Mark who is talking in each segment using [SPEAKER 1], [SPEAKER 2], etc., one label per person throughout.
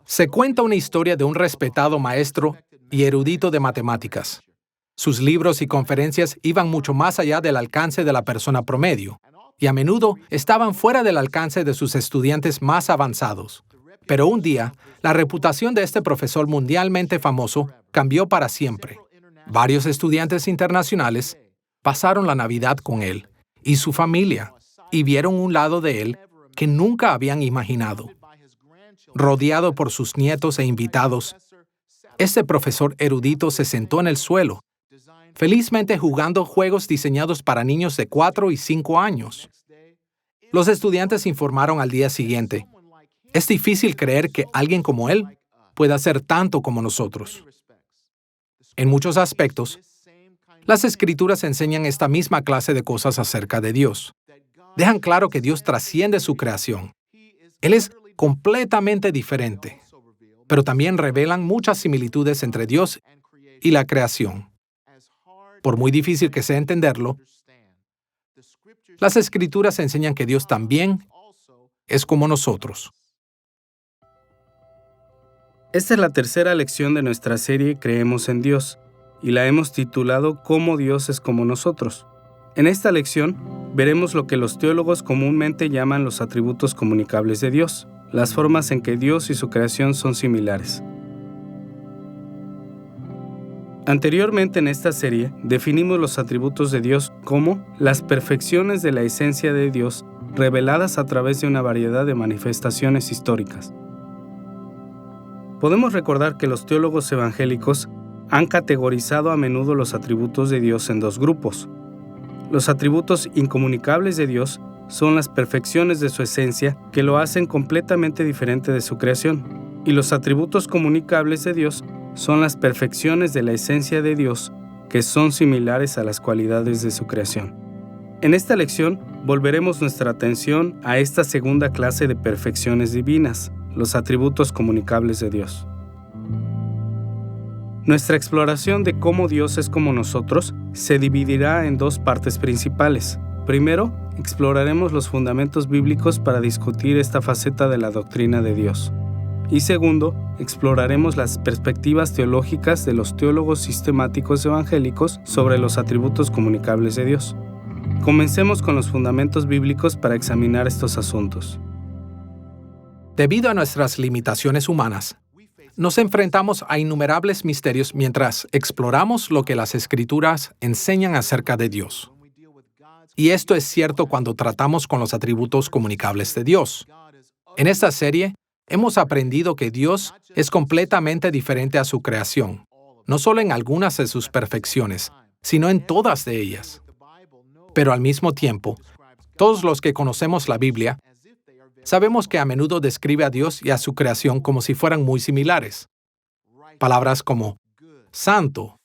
[SPEAKER 1] Se cuenta una historia de un respetado maestro y erudito de matemáticas. Sus libros y conferencias iban mucho más allá del alcance de la persona promedio, y a menudo estaban fuera del alcance de sus estudiantes más avanzados. Pero un día, la reputación de este profesor mundialmente famoso cambió para siempre. Varios estudiantes internacionales pasaron la Navidad con él y su familia, y vieron un lado de él que nunca habían imaginado. Rodeado por sus nietos e invitados, este profesor erudito se sentó en el suelo, felizmente jugando juegos diseñados para niños de 4 y 5 años. Los estudiantes informaron al día siguiente: es difícil creer que alguien como él pueda hacer tanto como nosotros. En muchos aspectos, las Escrituras enseñan esta misma clase de cosas acerca de Dios. Dejan claro que Dios trasciende su creación. Él es completamente diferente, pero también revelan muchas similitudes entre Dios y la creación. Por muy difícil que sea entenderlo, las Escrituras enseñan que Dios también es como nosotros.
[SPEAKER 2] Esta es la tercera lección de nuestra serie Creemos en Dios, y la hemos titulado Cómo Dios es como nosotros. En esta lección veremos lo que los teólogos comúnmente llaman los atributos comunicables de Dios, las formas en que Dios y su creación son similares. Anteriormente en esta serie definimos los atributos de Dios como las perfecciones de la esencia de Dios reveladas a través de una variedad de manifestaciones históricas. Podemos recordar que los teólogos evangélicos han categorizado a menudo los atributos de Dios en dos grupos. Los atributos incomunicables de Dios son las perfecciones de su esencia que lo hacen completamente diferente de su creación, y los atributos comunicables de Dios son las perfecciones de la esencia de Dios que son similares a las cualidades de su creación. En esta lección volveremos nuestra atención a esta segunda clase de perfecciones divinas, los atributos comunicables de Dios. Nuestra exploración de cómo Dios es como nosotros se dividirá en dos partes principales. Primero, exploraremos los fundamentos bíblicos para discutir esta faceta de la doctrina de Dios. Y segundo, exploraremos las perspectivas teológicas de los teólogos sistemáticos evangélicos sobre los atributos comunicables de Dios. Comencemos con los fundamentos bíblicos para examinar estos asuntos.
[SPEAKER 1] Debido a nuestras limitaciones humanas, nos enfrentamos a innumerables misterios mientras exploramos lo que las Escrituras enseñan acerca de Dios. Y esto es cierto cuando tratamos con los atributos comunicables de Dios. En esta serie, hemos aprendido que Dios es completamente diferente a su creación, no solo en algunas de sus perfecciones, sino en todas de ellas. Pero al mismo tiempo, todos los que conocemos la Biblia, sabemos que a menudo describe a Dios y a su creación como si fueran muy similares. Palabras como santo,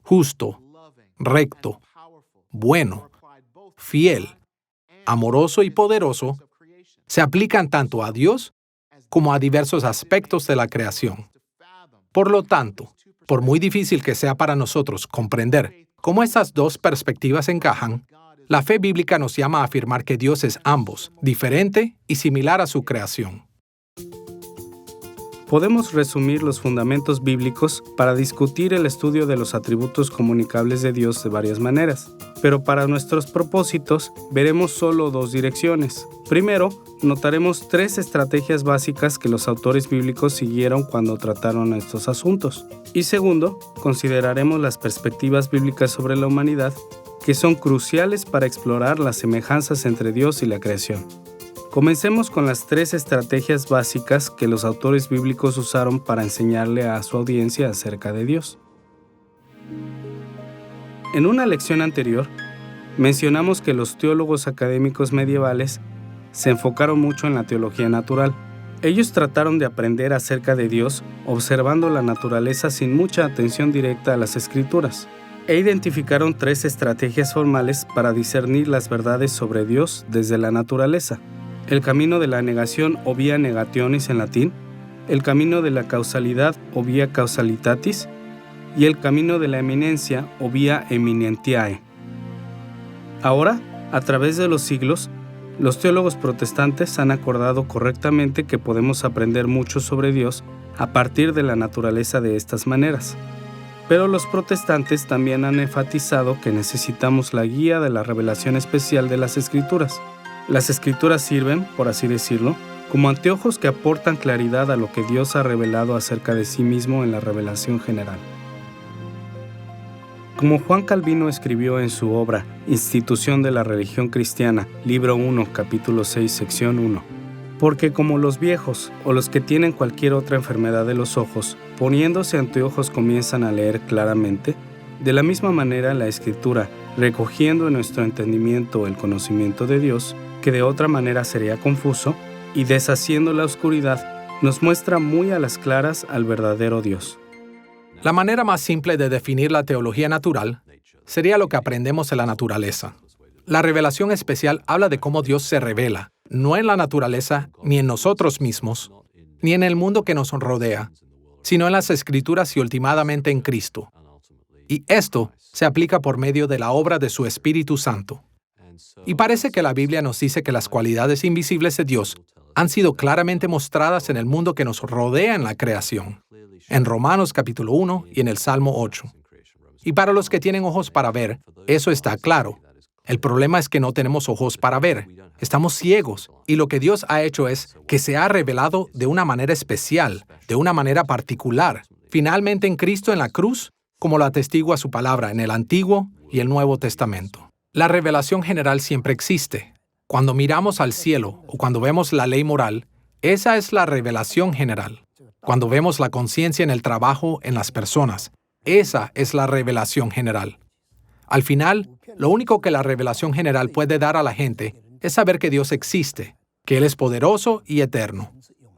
[SPEAKER 1] justo, recto, bueno, fiel, amoroso y poderoso se aplican tanto a Dios como a diversos aspectos de la creación. Por lo tanto, por muy difícil que sea para nosotros comprender cómo estas dos perspectivas encajan, la fe bíblica nos llama a afirmar que Dios es ambos, diferente y similar a su creación.
[SPEAKER 2] Podemos resumir los fundamentos bíblicos para discutir el estudio de los atributos comunicables de Dios de varias maneras, pero para nuestros propósitos veremos solo dos direcciones. Primero, notaremos tres estrategias básicas que los autores bíblicos siguieron cuando trataron estos asuntos. Y segundo, consideraremos las perspectivas bíblicas sobre la humanidad que son cruciales para explorar las semejanzas entre Dios y la creación. Comencemos con las tres estrategias básicas que los autores bíblicos usaron para enseñarle a su audiencia acerca de Dios. En una lección anterior, mencionamos que los teólogos académicos medievales se enfocaron mucho en la teología natural. Ellos trataron de aprender acerca de Dios observando la naturaleza sin mucha atención directa a las Escrituras, e identificaron tres estrategias formales para discernir las verdades sobre Dios desde la naturaleza: el camino de la negación o vía negationis en latín, el camino de la causalidad o vía causalitatis y el camino de la eminencia o vía eminentiae. Ahora, a través de los siglos, los teólogos protestantes han acordado correctamente que podemos aprender mucho sobre Dios a partir de la naturaleza de estas maneras. Pero los protestantes también han enfatizado que necesitamos la guía de la revelación especial de las Escrituras. Las Escrituras sirven, por así decirlo, como anteojos que aportan claridad a lo que Dios ha revelado acerca de sí mismo en la revelación general. Como Juan Calvino escribió en su obra Institución de la Religión Cristiana, libro 1, capítulo 6, sección 1, porque como los viejos o los que tienen cualquier otra enfermedad de los ojos, poniéndose anteojos comienzan a leer claramente, de la misma manera la Escritura, recogiendo en nuestro entendimiento el conocimiento de Dios, que de otra manera sería confuso, y deshaciendo la oscuridad, nos muestra muy a las claras al verdadero Dios.
[SPEAKER 1] La manera más simple de definir la teología natural sería lo que aprendemos en la naturaleza. La revelación especial habla de cómo Dios se revela, no en la naturaleza, ni en nosotros mismos, ni en el mundo que nos rodea, sino en las Escrituras y últimamente en Cristo. Y esto se aplica por medio de la obra de su Espíritu Santo. Y parece que la Biblia nos dice que las cualidades invisibles de Dios han sido claramente mostradas en el mundo que nos rodea en la creación, en Romanos capítulo 1 y en el Salmo 8. Y para los que tienen ojos para ver, eso está claro. El problema es que no tenemos ojos para ver. Estamos ciegos, y lo que Dios ha hecho es que se ha revelado de una manera especial, de una manera particular, finalmente en Cristo en la cruz, como lo atestigua su palabra en el Antiguo y el Nuevo Testamento. La revelación general siempre existe. Cuando miramos al cielo o cuando vemos la ley moral, esa es la revelación general. Cuando vemos la conciencia en el trabajo, en las personas, esa es la revelación general. Al final, lo único que la revelación general puede dar a la gente es saber que Dios existe, que Él es poderoso y eterno.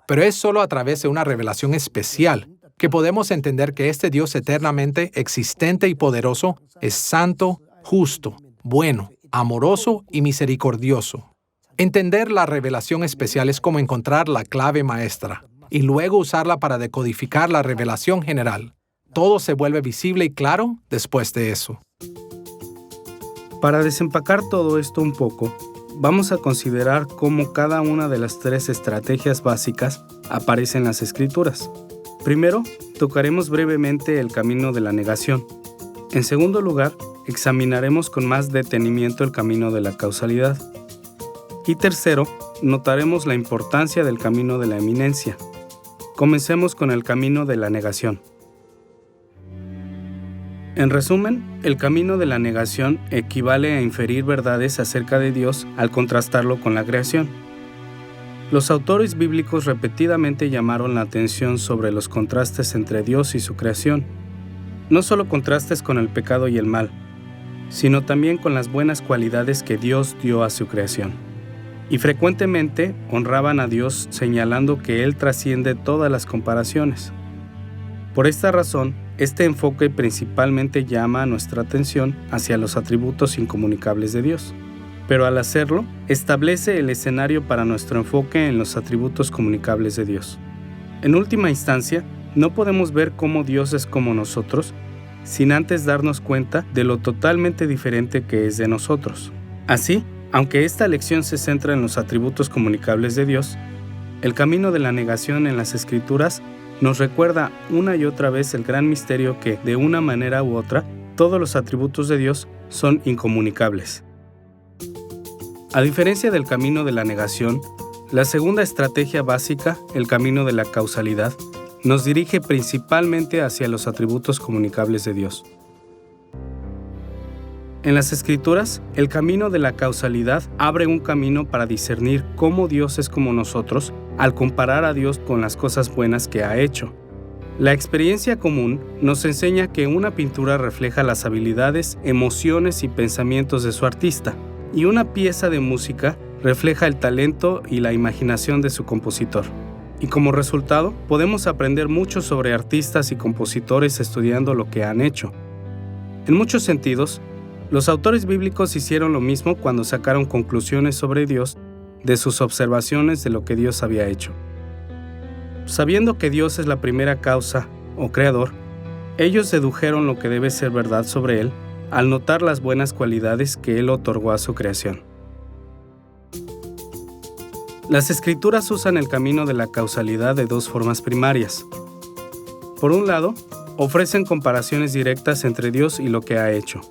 [SPEAKER 1] Pero es solo a través de una revelación especial que podemos entender que este Dios eternamente existente y poderoso es santo, justo, bueno, amoroso y misericordioso. Entender la revelación especial es como encontrar la clave maestra y luego usarla para decodificar la revelación general. Todo se vuelve visible y claro después de eso.
[SPEAKER 2] Para desempacar todo esto un poco, vamos a considerar cómo cada una de las 3 estrategias básicas aparece en las Escrituras. Primero, tocaremos brevemente el camino de la negación. En segundo lugar, examinaremos con más detenimiento el camino de la causalidad. Y tercero, notaremos la importancia del camino de la eminencia. Comencemos con el camino de la negación. En resumen, el camino de la negación equivale a inferir verdades acerca de Dios al contrastarlo con la creación. Los autores bíblicos repetidamente llamaron la atención sobre los contrastes entre Dios y su creación. No solo contrastes con el pecado y el mal, sino también con las buenas cualidades que Dios dio a su creación. Y frecuentemente honraban a Dios señalando que Él trasciende todas las comparaciones. Por esta razón, este enfoque principalmente llama nuestra atención hacia los atributos incomunicables de Dios. Pero al hacerlo, establece el escenario para nuestro enfoque en los atributos comunicables de Dios. En última instancia, no podemos ver cómo Dios es como nosotros sin antes darnos cuenta de lo totalmente diferente que es de nosotros. Así, aunque esta lección se centra en los atributos comunicables de Dios, el camino de la negación en las Escrituras nos recuerda una y otra vez el gran misterio que, de una manera u otra, todos los atributos de Dios son incomunicables. A diferencia del camino de la negación, la segunda estrategia básica, el camino de la causalidad, nos dirige principalmente hacia los atributos comunicables de Dios. En las Escrituras, el camino de la causalidad abre un camino para discernir cómo Dios es como nosotros al comparar a Dios con las cosas buenas que ha hecho. La experiencia común nos enseña que una pintura refleja las habilidades, emociones y pensamientos de su artista, y una pieza de música refleja el talento y la imaginación de su compositor. Y como resultado, podemos aprender mucho sobre artistas y compositores estudiando lo que han hecho. En muchos sentidos, los autores bíblicos hicieron lo mismo cuando sacaron conclusiones sobre Dios de sus observaciones de lo que Dios había hecho. Sabiendo que Dios es la primera causa o creador, ellos dedujeron lo que debe ser verdad sobre Él al notar las buenas cualidades que Él otorgó a su creación. Las Escrituras usan el camino de la causalidad de 2 formas primarias. Por un lado, ofrecen comparaciones directas entre Dios y lo que ha hecho.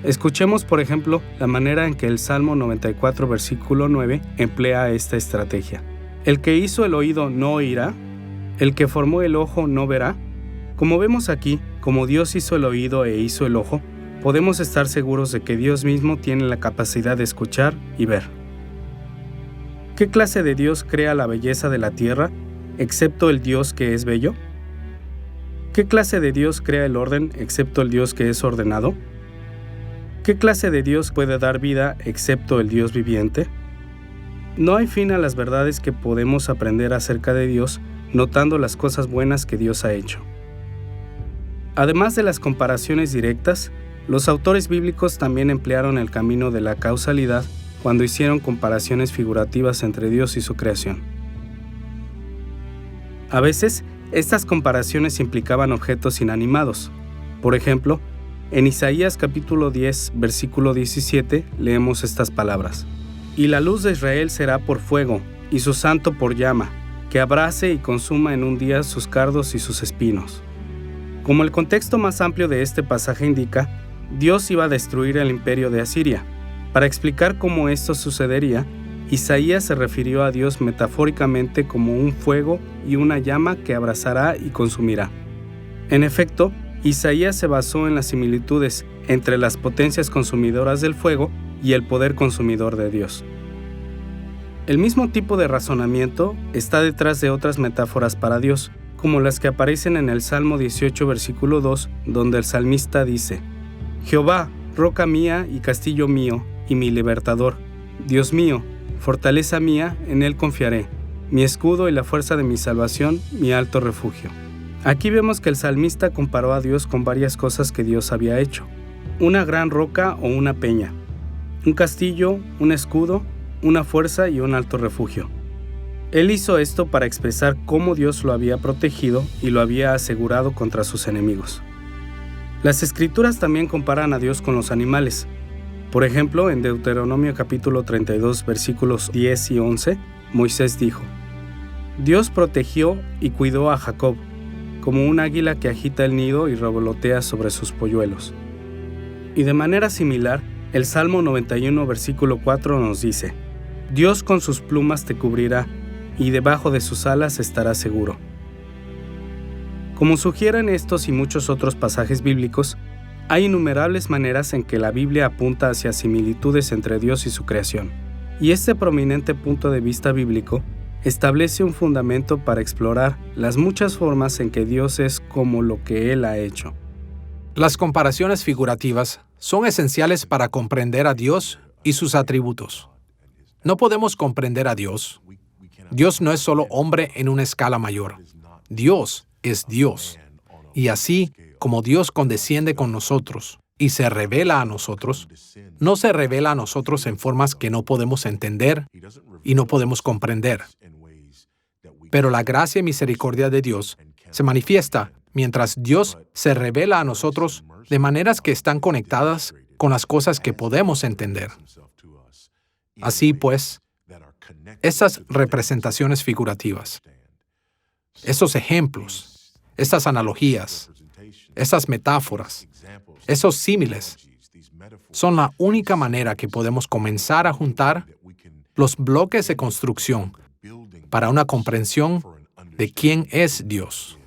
[SPEAKER 2] Escuchemos, por ejemplo, la manera en que el Salmo 94, versículo 9, emplea esta estrategia. El que hizo el oído no oirá, el que formó el ojo no verá. Como vemos aquí, como Dios hizo el oído e hizo el ojo, podemos estar seguros de que Dios mismo tiene la capacidad de escuchar y ver. ¿Qué clase de Dios crea la belleza de la tierra, excepto el Dios que es bello? ¿Qué clase de Dios crea el orden, excepto el Dios que es ordenado? ¿Qué clase de Dios puede dar vida, excepto el Dios viviente? No hay fin a las verdades que podemos aprender acerca de Dios, notando las cosas buenas que Dios ha hecho. Además de las comparaciones directas, los autores bíblicos también emplearon el camino de la causalidad cuando hicieron comparaciones figurativas entre Dios y su creación. A veces, estas comparaciones implicaban objetos inanimados. Por ejemplo, en Isaías capítulo 10, versículo 17, leemos estas palabras. Y la luz de Israel será por fuego, y su santo por llama, que abrase y consuma en un día sus cardos y sus espinos. Como el contexto más amplio de este pasaje indica, Dios iba a destruir el imperio de Asiria. Para explicar cómo esto sucedería, Isaías se refirió a Dios metafóricamente como un fuego y una llama que abrazará y consumirá. En efecto, Isaías se basó en las similitudes entre las potencias consumidoras del fuego y el poder consumidor de Dios. El mismo tipo de razonamiento está detrás de otras metáforas para Dios, como las que aparecen en el Salmo 18, versículo 2, donde el salmista dice: Jehová, roca mía y castillo mío, y mi libertador, Dios mío, fortaleza mía, en él confiaré, mi escudo y la fuerza de mi salvación, mi alto refugio. Aquí vemos que el salmista comparó a Dios con varias cosas que Dios había hecho: una gran roca o una peña, un castillo, un escudo, una fuerza y un alto refugio. Él hizo esto para expresar cómo Dios lo había protegido y lo había asegurado contra sus enemigos. Las Escrituras también comparan a Dios con los animales. Por ejemplo, en Deuteronomio capítulo 32, versículos 10 y 11, Moisés dijo: Dios protegió y cuidó a Jacob, como un águila que agita el nido y revolotea sobre sus polluelos. Y de manera similar, el Salmo 91, versículo 4 nos dice: Dios con sus plumas te cubrirá, y debajo de sus alas estarás seguro. Como sugieren estos y muchos otros pasajes bíblicos, hay innumerables maneras en que la Biblia apunta hacia similitudes entre Dios y su creación, y este prominente punto de vista bíblico establece un fundamento para explorar las muchas formas en que Dios es como lo que Él ha hecho.
[SPEAKER 1] Las comparaciones figurativas son esenciales para comprender a Dios y sus atributos. No podemos comprender a Dios. Dios no es solo hombre en una escala mayor. Dios es Dios. Y así como Dios condesciende con nosotros y se revela a nosotros, no se revela a nosotros en formas que no podemos entender y no podemos comprender. Pero la gracia y misericordia de Dios se manifiesta mientras Dios se revela a nosotros de maneras que están conectadas con las cosas que podemos entender. Así pues, estas representaciones figurativas, esos ejemplos, estas analogías, estas metáforas, esos símiles, son la única manera que podemos comenzar a juntar los bloques de construcción para una comprensión de quién es Dios.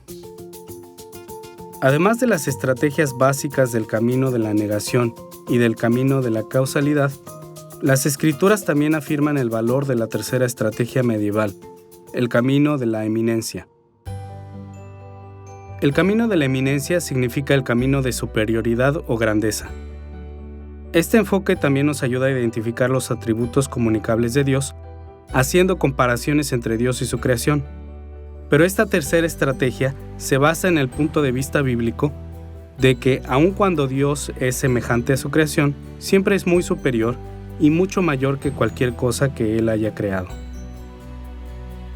[SPEAKER 2] Además de las estrategias básicas del camino de la negación y del camino de la causalidad, las Escrituras también afirman el valor de la tercera estrategia medieval, el camino de la eminencia. El camino de la eminencia significa el camino de superioridad o grandeza. Este enfoque también nos ayuda a identificar los atributos comunicables de Dios, haciendo comparaciones entre Dios y su creación. Pero esta tercera estrategia se basa en el punto de vista bíblico de que, aun cuando Dios es semejante a su creación, siempre es muy superior y mucho mayor que cualquier cosa que Él haya creado.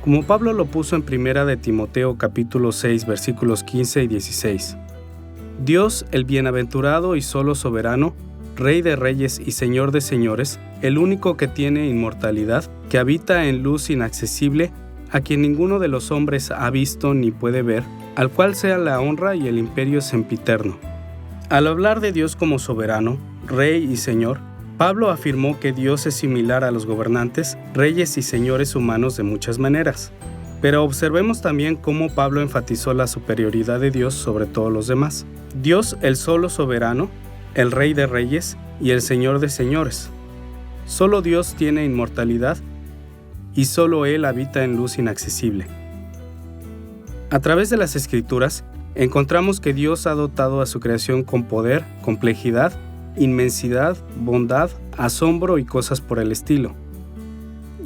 [SPEAKER 2] Como Pablo lo puso en 1 de Timoteo capítulo 6, versículos 15 y 16. Dios, el bienaventurado y solo soberano, Rey de reyes y Señor de señores, el único que tiene inmortalidad, que habita en luz inaccesible, a quien ninguno de los hombres ha visto ni puede ver, al cual sea la honra y el imperio sempiterno. Al hablar de Dios como soberano, Rey y Señor, Pablo afirmó que Dios es similar a los gobernantes, reyes y señores humanos de muchas maneras. Pero observemos también cómo Pablo enfatizó la superioridad de Dios sobre todos los demás. Dios, el solo soberano, el Rey de reyes y el Señor de señores. Solo Dios tiene inmortalidad y solo Él habita en luz inaccesible. A través de las Escrituras, encontramos que Dios ha dotado a su creación con poder, complejidad, inmensidad, bondad, asombro y cosas por el estilo.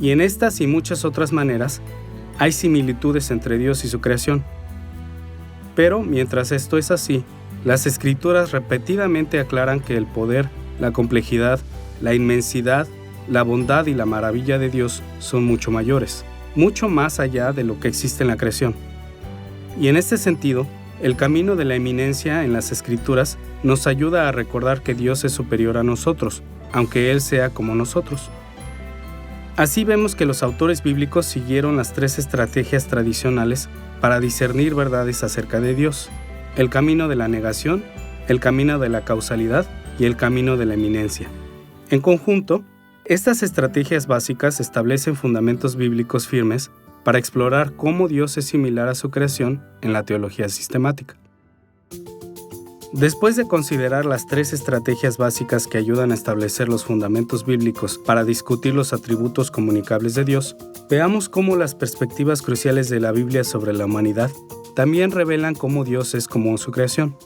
[SPEAKER 2] Y en estas y muchas otras maneras, hay similitudes entre Dios y su creación. Pero, mientras esto es así, las Escrituras repetidamente aclaran que el poder, la complejidad, la inmensidad, la bondad y la maravilla de Dios son mucho mayores, mucho más allá de lo que existe en la creación. Y en este sentido, el camino de la eminencia en las Escrituras nos ayuda a recordar que Dios es superior a nosotros, aunque Él sea como nosotros. Así vemos que los autores bíblicos siguieron las 3 estrategias tradicionales para discernir verdades acerca de Dios: el camino de la negación, el camino de la causalidad y el camino de la eminencia. En conjunto, estas estrategias básicas establecen fundamentos bíblicos firmes para explorar cómo Dios es similar a su creación en la teología sistemática. Después de considerar las 3 estrategias básicas que ayudan a establecer los fundamentos bíblicos para discutir los atributos comunicables de Dios, veamos cómo las perspectivas cruciales de la Biblia sobre la humanidad también revelan cómo Dios es como su creación.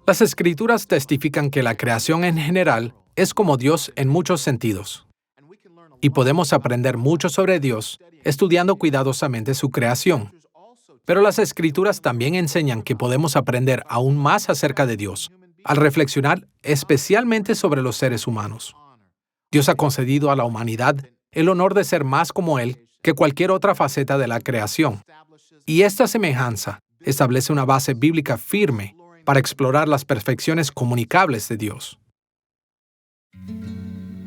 [SPEAKER 1] Las Escrituras testifican que la creación en general es como Dios en muchos sentidos. Y podemos aprender mucho sobre Dios estudiando cuidadosamente su creación. Pero las Escrituras también enseñan que podemos aprender aún más acerca de Dios al reflexionar especialmente sobre los seres humanos. Dios ha concedido a la humanidad el honor de ser más como Él que cualquier otra faceta de la creación. Y esta semejanza establece una base bíblica firme para explorar las perfecciones comunicables de Dios.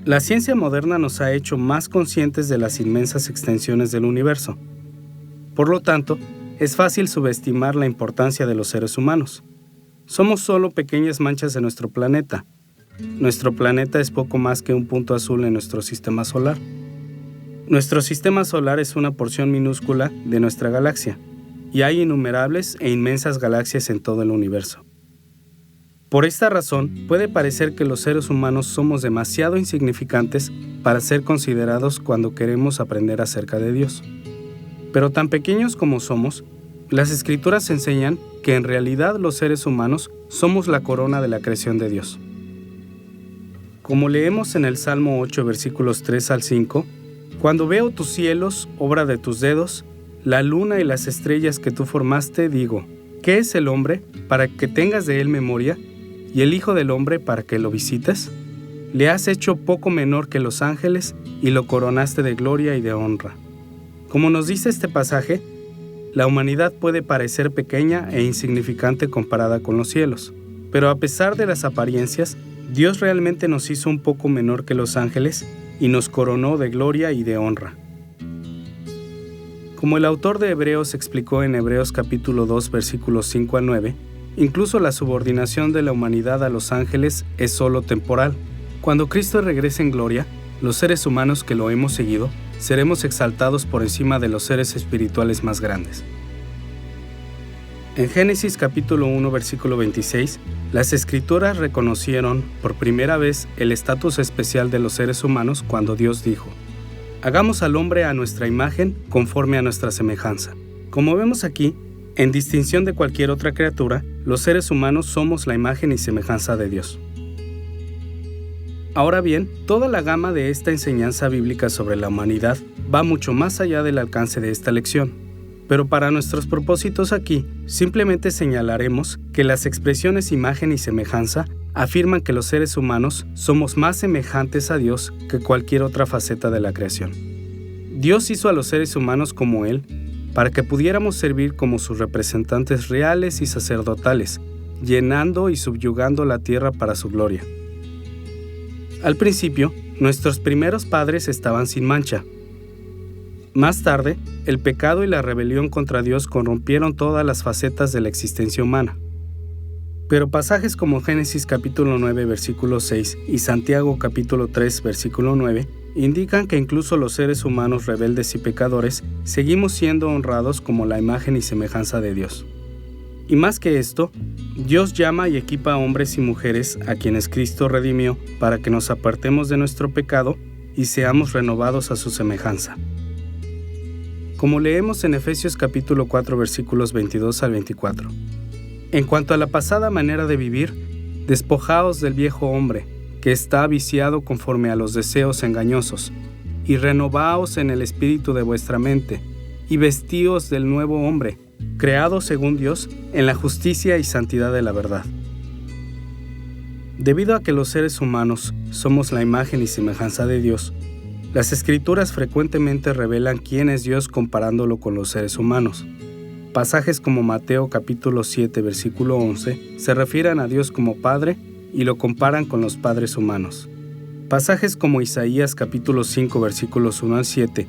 [SPEAKER 2] La ciencia moderna nos ha hecho más conscientes de las inmensas extensiones del universo. Por lo tanto, es fácil subestimar la importancia de los seres humanos. Somos solo pequeñas manchas de nuestro planeta. Nuestro planeta es poco más que un punto azul en nuestro sistema solar. Nuestro sistema solar es una porción minúscula de nuestra galaxia, y hay innumerables e inmensas galaxias en todo el universo. Por esta razón, puede parecer que los seres humanos somos demasiado insignificantes para ser considerados cuando queremos aprender acerca de Dios. Pero tan pequeños como somos, las Escrituras enseñan que en realidad los seres humanos somos la corona de la creación de Dios. Como leemos en el Salmo 8, versículos 3 al 5, «Cuando veo tus cielos, obra de tus dedos, la luna y las estrellas que tú formaste, digo, ¿qué es el hombre para que tengas de él memoria? ¿Y el Hijo del Hombre para que lo visites? Le has hecho poco menor que los ángeles y lo coronaste de gloria y de honra». Como nos dice este pasaje, la humanidad puede parecer pequeña e insignificante comparada con los cielos, pero a pesar de las apariencias, Dios realmente nos hizo un poco menor que los ángeles y nos coronó de gloria y de honra. Como el autor de Hebreos explicó en Hebreos capítulo 2, versículos 5 al 9, incluso la subordinación de la humanidad a los ángeles es solo temporal. Cuando Cristo regrese en gloria, los seres humanos que lo hemos seguido seremos exaltados por encima de los seres espirituales más grandes. En Génesis capítulo 1, versículo 26, las Escrituras reconocieron por primera vez el estatus especial de los seres humanos cuando Dios dijo: «Hagamos al hombre a nuestra imagen, conforme a nuestra semejanza». Como vemos aquí, en distinción de cualquier otra criatura, los seres humanos somos la imagen y semejanza de Dios. Ahora bien, toda la gama de esta enseñanza bíblica sobre la humanidad va mucho más allá del alcance de esta lección. Pero para nuestros propósitos aquí, simplemente señalaremos que las expresiones imagen y semejanza afirman que los seres humanos somos más semejantes a Dios que cualquier otra faceta de la creación. Dios hizo a los seres humanos como Él, para que pudiéramos servir como sus representantes reales y sacerdotales, llenando y subyugando la tierra para su gloria. Al principio, nuestros primeros padres estaban sin mancha. Más tarde, el pecado y la rebelión contra Dios corrompieron todas las facetas de la existencia humana. Pero pasajes como Génesis capítulo 9, versículo 6 y Santiago capítulo 3, versículo 9 indican que incluso los seres humanos rebeldes y pecadores seguimos siendo honrados como la imagen y semejanza de Dios. Y más que esto, Dios llama y equipa a hombres y mujeres a quienes Cristo redimió para que nos apartemos de nuestro pecado y seamos renovados a su semejanza. Como leemos en Efesios capítulo 4, versículos 22 al 24. En cuanto a la pasada manera de vivir, despojaos del viejo hombre, que está viciado conforme a los deseos engañosos, y renovaos en el espíritu de vuestra mente, y vestíos del nuevo hombre, creado según Dios, en la justicia y santidad de la verdad. Debido a que los seres humanos somos la imagen y semejanza de Dios, las Escrituras frecuentemente revelan quién es Dios comparándolo con los seres humanos. Pasajes como Mateo capítulo 7, versículo 11, se refieren a Dios como Padre y lo comparan con los padres humanos. Pasajes como Isaías capítulo 5, versículos 1 al 7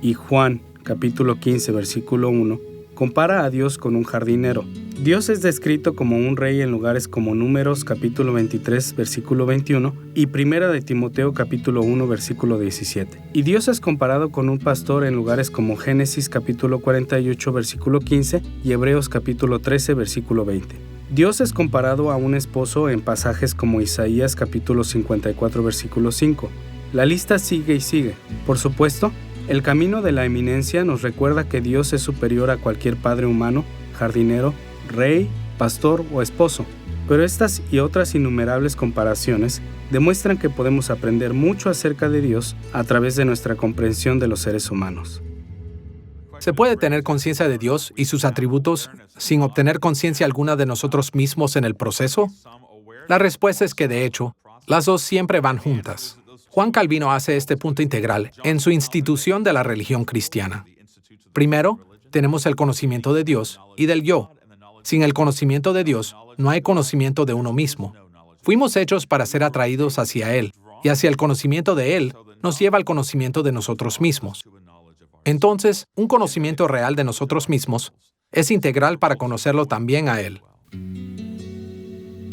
[SPEAKER 2] y Juan capítulo 15, versículo 1, compara a Dios con un jardinero. Dios es descrito como un rey en lugares como Números capítulo 23, versículo 21 y Primera de Timoteo capítulo 1, versículo 17. Y Dios es comparado con un pastor en lugares como Génesis capítulo 48, versículo 15 y Hebreos capítulo 13, versículo 20. Dios es comparado a un esposo en pasajes como Isaías capítulo 54, versículo 5. La lista sigue y sigue. Por supuesto, el camino de la eminencia nos recuerda que Dios es superior a cualquier padre humano, jardinero, rey, pastor o esposo. Pero estas y otras innumerables comparaciones demuestran que podemos aprender mucho acerca de Dios a través de nuestra comprensión de los seres humanos.
[SPEAKER 1] ¿Se puede tener conciencia de Dios y sus atributos sin obtener conciencia alguna de nosotros mismos en el proceso? La respuesta es que, de hecho, las dos siempre van juntas. Juan Calvino hace este punto integral en su institución de la religión cristiana. Primero, tenemos el conocimiento de Dios y del yo. Sin el conocimiento de Dios, no hay conocimiento de uno mismo. Fuimos hechos para ser atraídos hacia Él, y hacia el conocimiento de Él nos lleva al conocimiento de nosotros mismos. Entonces, un conocimiento real de nosotros mismos es integral para conocerlo también a Él.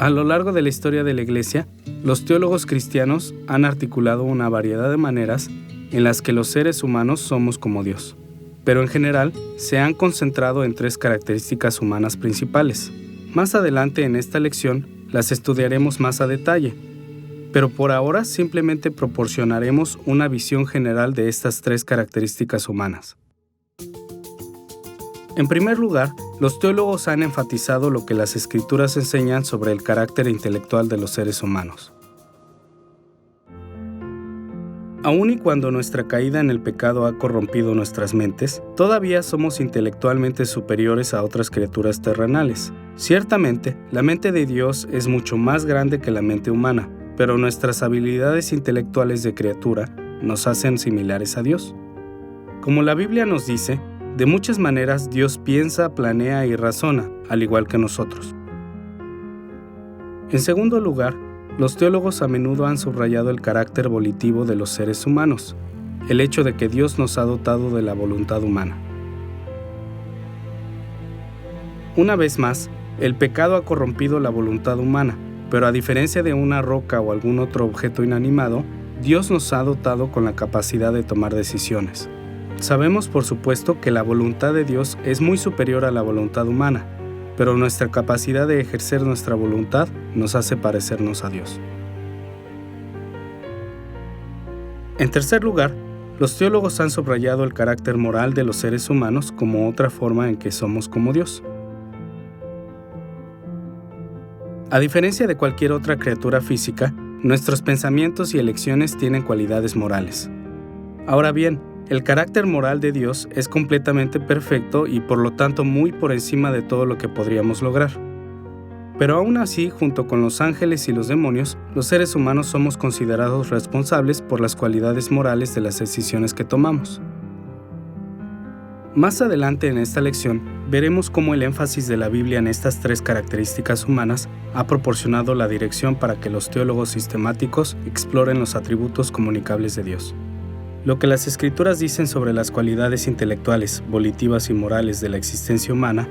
[SPEAKER 2] A lo largo de la historia de la Iglesia, los teólogos cristianos han articulado una variedad de maneras en las que los seres humanos somos como Dios, pero en general se han concentrado en tres características humanas principales. Más adelante en esta lección las estudiaremos más a detalle, pero por ahora simplemente proporcionaremos una visión general de estas tres características humanas. En primer lugar, los teólogos han enfatizado lo que las Escrituras enseñan sobre el carácter intelectual de los seres humanos. Aun y cuando nuestra caída en el pecado ha corrompido nuestras mentes, todavía somos intelectualmente superiores a otras criaturas terrenales. Ciertamente, la mente de Dios es mucho más grande que la mente humana, pero nuestras habilidades intelectuales de criatura nos hacen similares a Dios. Como la Biblia nos dice, de muchas maneras Dios piensa, planea y razona, al igual que nosotros. En segundo lugar, los teólogos a menudo han subrayado el carácter volitivo de los seres humanos, el hecho de que Dios nos ha dotado de la voluntad humana. Una vez más, el pecado ha corrompido la voluntad humana, pero a diferencia de una roca o algún otro objeto inanimado, Dios nos ha dotado con la capacidad de tomar decisiones. Sabemos, por supuesto, que la voluntad de Dios es muy superior a la voluntad humana, pero nuestra capacidad de ejercer nuestra voluntad nos hace parecernos a Dios. En tercer lugar, los teólogos han subrayado el carácter moral de los seres humanos como otra forma en que somos como Dios. A diferencia de cualquier otra criatura física, nuestros pensamientos y elecciones tienen cualidades morales. Ahora bien, el carácter moral de Dios es completamente perfecto y por lo tanto muy por encima de todo lo que podríamos lograr. Pero aún así, junto con los ángeles y los demonios, los seres humanos somos considerados responsables por las cualidades morales de las decisiones que tomamos. Más adelante en esta lección, veremos cómo el énfasis de la Biblia en estas tres características humanas ha proporcionado la dirección para que los teólogos sistemáticos exploren los atributos comunicables de Dios. Lo que las Escrituras dicen sobre las cualidades intelectuales, volitivas y morales de la existencia humana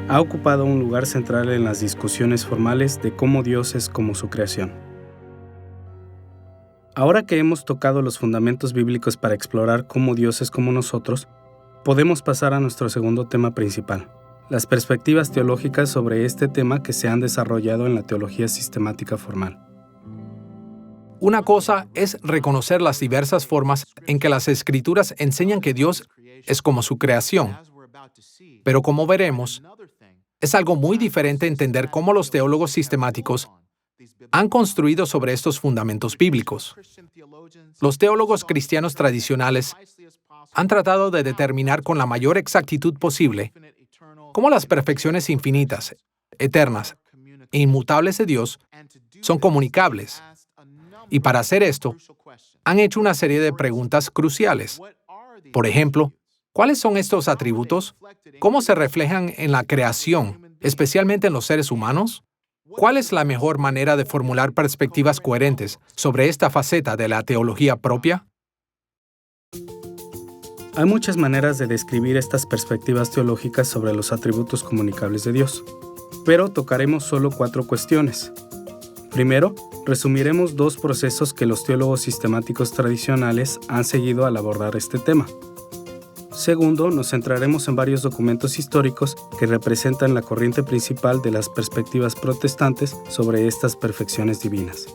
[SPEAKER 2] ha ocupado un lugar central en las discusiones formales de cómo Dios es como su creación. Ahora que hemos tocado los fundamentos bíblicos para explorar cómo Dios es como nosotros, podemos pasar a nuestro segundo tema principal, las perspectivas teológicas sobre este tema que se han desarrollado en la teología sistemática formal.
[SPEAKER 1] Una cosa es reconocer las diversas formas en que las Escrituras enseñan que Dios es como su creación. Pero como veremos, es algo muy diferente entender cómo los teólogos sistemáticos han construido sobre estos fundamentos bíblicos. Los teólogos cristianos tradicionales han tratado de determinar con la mayor exactitud posible cómo las perfecciones infinitas, eternas e inmutables de Dios son comunicables. Y para hacer esto, han hecho una serie de preguntas cruciales. Por ejemplo, ¿cuáles son estos atributos? ¿Cómo se reflejan en la creación, especialmente en los seres humanos? ¿Cuál es la mejor manera de formular perspectivas coherentes sobre esta faceta de la teología propia?
[SPEAKER 2] Hay muchas maneras de describir estas perspectivas teológicas sobre los atributos comunicables de Dios, pero tocaremos solo 4 cuestiones. Primero, resumiremos 2 procesos que los teólogos sistemáticos tradicionales han seguido al abordar este tema. Segundo, nos centraremos en varios documentos históricos que representan la corriente principal de las perspectivas protestantes sobre estas perfecciones divinas.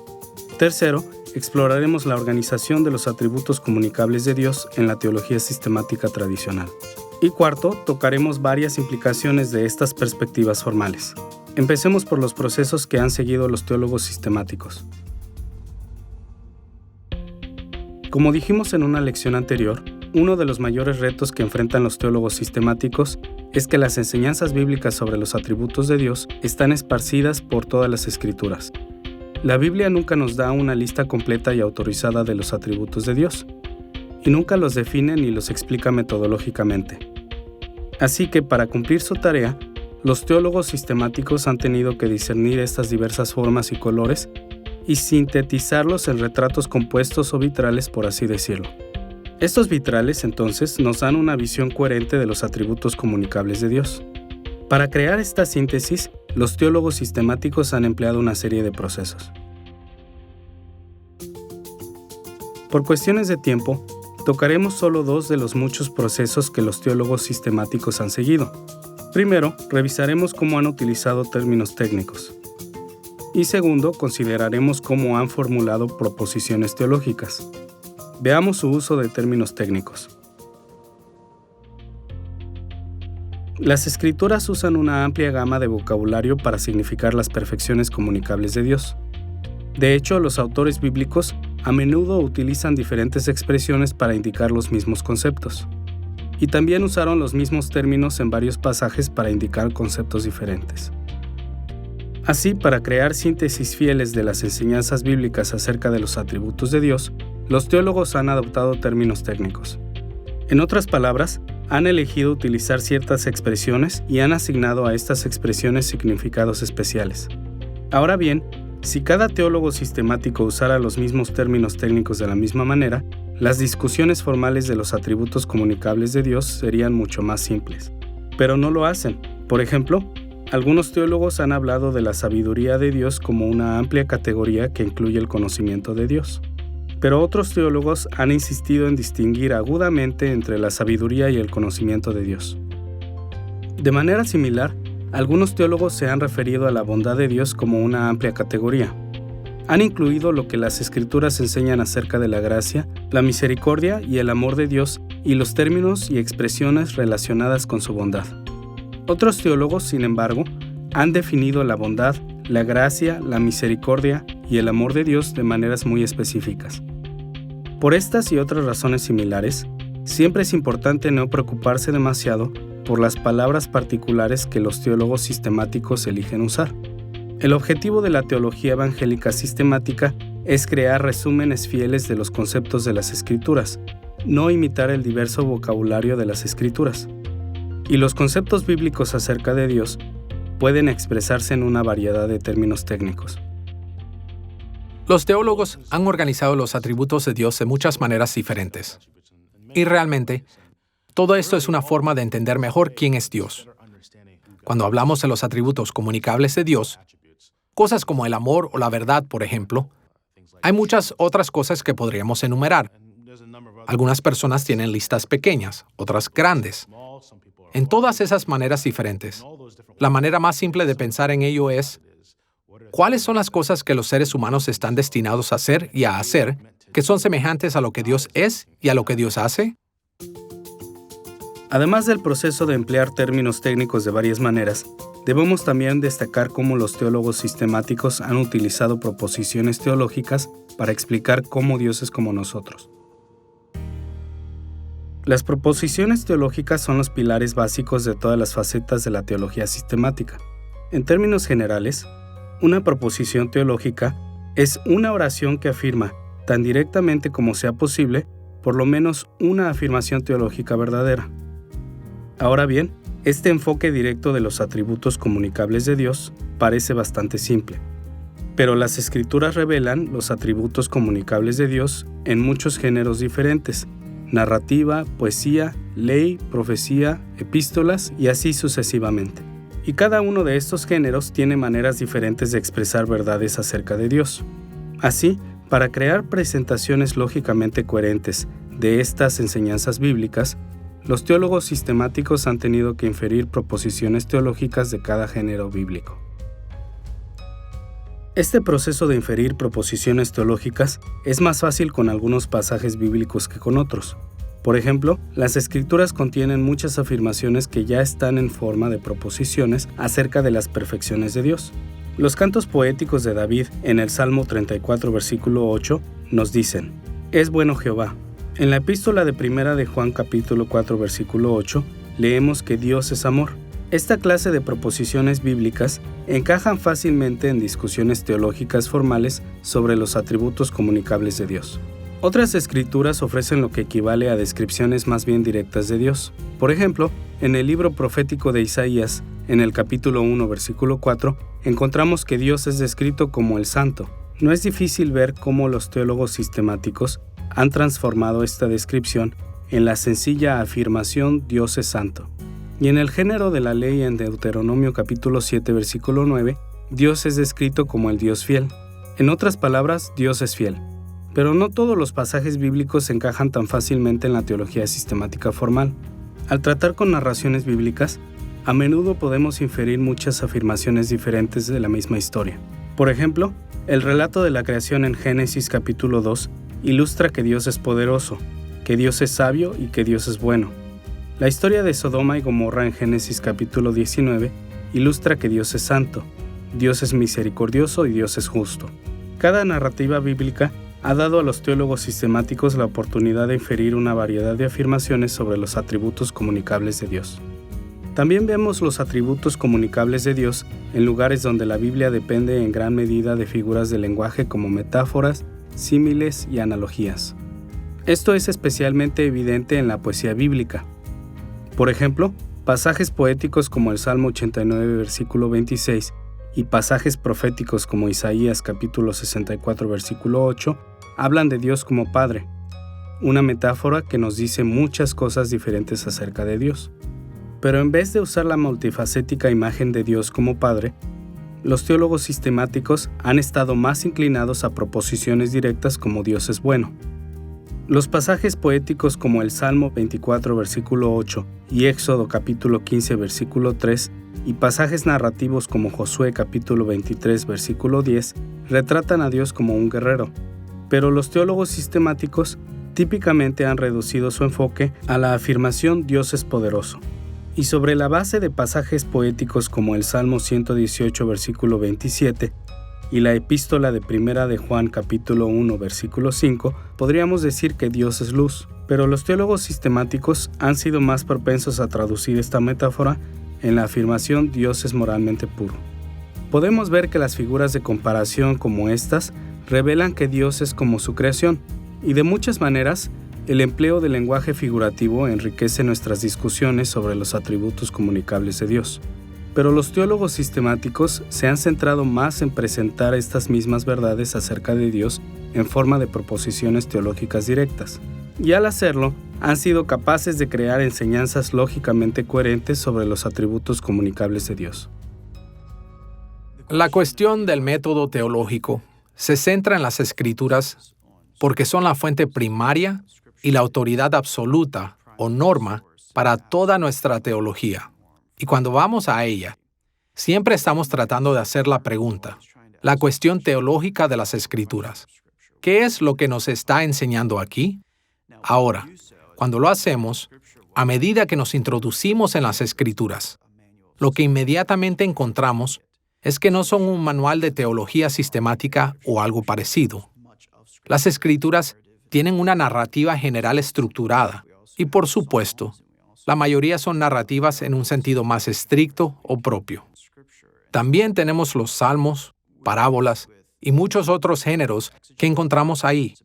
[SPEAKER 2] Tercero, exploraremos la organización de los atributos comunicables de Dios en la teología sistemática tradicional. Y cuarto, tocaremos varias implicaciones de estas perspectivas formales. Empecemos por los procesos que han seguido los teólogos sistemáticos. Como dijimos en una lección anterior, uno de los mayores retos que enfrentan los teólogos sistemáticos es que las enseñanzas bíblicas sobre los atributos de Dios están esparcidas por todas las Escrituras. La Biblia nunca nos da una lista completa y autorizada de los atributos de Dios, y nunca los define ni los explica metodológicamente. Así que para cumplir su tarea, los teólogos sistemáticos han tenido que discernir estas diversas formas y colores y sintetizarlos en retratos compuestos o vitrales, por así decirlo. Estos vitrales, entonces, nos dan una visión coherente de los atributos comunicables de Dios. Para crear esta síntesis, los teólogos sistemáticos han empleado una serie de procesos. Por cuestiones de tiempo, tocaremos solo 2 de los muchos procesos que los teólogos sistemáticos han seguido. Primero, revisaremos cómo han utilizado términos técnicos. Y segundo, consideraremos cómo han formulado proposiciones teológicas. Veamos su uso de términos técnicos. Las Escrituras usan una amplia gama de vocabulario para significar las perfecciones comunicables de Dios. De hecho, los autores bíblicos a menudo utilizan diferentes expresiones para indicar los mismos conceptos. Y también usaron los mismos términos en varios pasajes para indicar conceptos diferentes. Así, para crear síntesis fieles de las enseñanzas bíblicas acerca de los atributos de Dios, los teólogos han adoptado términos técnicos. En otras palabras, han elegido utilizar ciertas expresiones y han asignado a estas expresiones significados especiales. Ahora bien, si cada teólogo sistemático usara los mismos términos técnicos de la misma manera, las discusiones formales de los atributos comunicables de Dios serían mucho más simples. Pero no lo hacen. Por ejemplo, algunos teólogos han hablado de la sabiduría de Dios como una amplia categoría que incluye el conocimiento de Dios. Pero otros teólogos han insistido en distinguir agudamente entre la sabiduría y el conocimiento de Dios. De manera similar, algunos teólogos se han referido a la bondad de Dios como una amplia categoría. Han incluido lo que las Escrituras enseñan acerca de la gracia, la misericordia y el amor de Dios y los términos y expresiones relacionadas con su bondad. Otros teólogos, sin embargo, han definido la bondad, la gracia, la misericordia y el amor de Dios de maneras muy específicas. Por estas y otras razones similares, siempre es importante no preocuparse demasiado por las palabras particulares que los teólogos sistemáticos eligen usar. El objetivo de la teología evangélica sistemática es crear resúmenes fieles de los conceptos de las Escrituras, no imitar el diverso vocabulario de las Escrituras. Y los conceptos bíblicos acerca de Dios pueden expresarse en una variedad de términos técnicos.
[SPEAKER 1] Los teólogos han organizado los atributos de Dios de muchas maneras diferentes. Y realmente, todo esto es una forma de entender mejor quién es Dios. Cuando hablamos de los atributos comunicables de Dios, cosas como el amor o la verdad, por ejemplo, hay muchas otras cosas que podríamos enumerar. Algunas personas tienen listas pequeñas, otras grandes. En todas esas maneras diferentes, la manera más simple de pensar en ello es, ¿cuáles son las cosas que los seres humanos están destinados a hacer y a hacer que son semejantes a lo que Dios es y a lo que Dios hace?
[SPEAKER 2] Además del proceso de emplear términos técnicos de varias maneras, debemos también destacar cómo los teólogos sistemáticos han utilizado proposiciones teológicas para explicar cómo Dios es como nosotros. Las proposiciones teológicas son los pilares básicos de todas las facetas de la teología sistemática. En términos generales, una proposición teológica es una oración que afirma, tan directamente como sea posible, por lo menos una afirmación teológica verdadera. Ahora bien, este enfoque directo de los atributos comunicables de Dios parece bastante simple, pero las Escrituras revelan los atributos comunicables de Dios en muchos géneros diferentes: narrativa, poesía, ley, profecía, epístolas y así sucesivamente. Y cada uno de estos géneros tiene maneras diferentes de expresar verdades acerca de Dios. Así, para crear presentaciones lógicamente coherentes de estas enseñanzas bíblicas, los teólogos sistemáticos han tenido que inferir proposiciones teológicas de cada género bíblico. Este proceso de inferir proposiciones teológicas es más fácil con algunos pasajes bíblicos que con otros. Por ejemplo, las Escrituras contienen muchas afirmaciones que ya están en forma de proposiciones acerca de las perfecciones de Dios. Los cantos poéticos de David en el Salmo 34, versículo 8, nos dicen: «Es bueno Jehová». En la epístola de Primera de Juan capítulo 4, versículo 8, leemos que Dios es amor. Esta clase de proposiciones bíblicas encajan fácilmente en discusiones teológicas formales sobre los atributos comunicables de Dios. Otras escrituras ofrecen lo que equivale a descripciones más bien directas de Dios. Por ejemplo, en el libro profético de Isaías, en el capítulo 1, versículo 4, encontramos que Dios es descrito como el Santo. No es difícil ver cómo los teólogos sistemáticos han transformado esta descripción en la sencilla afirmación Dios es santo. Y en el género de la ley en Deuteronomio capítulo 7, versículo 9, Dios es descrito como el Dios fiel. En otras palabras, Dios es fiel. Pero no todos los pasajes bíblicos encajan tan fácilmente en la teología sistemática formal. Al tratar con narraciones bíblicas, a menudo podemos inferir muchas afirmaciones diferentes de la misma historia. Por ejemplo, el relato de la creación en Génesis capítulo 2 ilustra que Dios es poderoso, que Dios es sabio y que Dios es bueno. La historia de Sodoma y Gomorra en Génesis capítulo 19 ilustra que Dios es santo, Dios es misericordioso y Dios es justo. Cada narrativa bíblica ha dado a los teólogos sistemáticos la oportunidad de inferir una variedad de afirmaciones sobre los atributos comunicables de Dios. También vemos los atributos comunicables de Dios en lugares donde la Biblia depende en gran medida de figuras de lenguaje como metáforas, símiles y analogías. Esto es especialmente evidente en la poesía bíblica. Por ejemplo, pasajes poéticos como el Salmo 89, versículo 26, y pasajes proféticos como Isaías capítulo 64, versículo 8, hablan de Dios como Padre, una metáfora que nos dice muchas cosas diferentes acerca de Dios. Pero en vez de usar la multifacética imagen de Dios como Padre, los teólogos sistemáticos han estado más inclinados a proposiciones directas como Dios es bueno. Los pasajes poéticos como el Salmo 24, versículo 8 y Éxodo capítulo 15, versículo 3 y pasajes narrativos como Josué capítulo 23, versículo 10 retratan a Dios como un guerrero. Pero los teólogos sistemáticos típicamente han reducido su enfoque a la afirmación Dios es poderoso. Y sobre la base de pasajes poéticos como el Salmo 118, versículo 27, y la epístola de Primera de Juan, capítulo 1, versículo 5, podríamos decir que Dios es luz. Pero los teólogos sistemáticos han sido más propensos a traducir esta metáfora en la afirmación Dios es moralmente puro. Podemos ver que las figuras de comparación como estas revelan que Dios es como su creación, y de muchas maneras, el empleo del lenguaje figurativo enriquece nuestras discusiones sobre los atributos comunicables de Dios. Pero los teólogos sistemáticos se han centrado más en presentar estas mismas verdades acerca de Dios en forma de proposiciones teológicas directas. Y al hacerlo, han sido capaces de crear enseñanzas lógicamente coherentes sobre los atributos comunicables de Dios.
[SPEAKER 1] La cuestión del método teológico se centra en las Escrituras porque son la fuente primaria y la autoridad absoluta o norma para toda nuestra teología. Y cuando vamos a ella, siempre estamos tratando de hacer la pregunta, la cuestión teológica de las Escrituras. ¿Qué es lo que nos está enseñando aquí? Ahora, cuando lo hacemos, a medida que nos introducimos en las Escrituras, lo que inmediatamente encontramos es que no son un manual de teología sistemática o algo parecido. Las Escrituras tienen una narrativa general estructurada y, por supuesto, la mayoría son narrativas en un sentido más estricto o propio. También tenemos los salmos, parábolas y muchos otros géneros que encontramos ahí.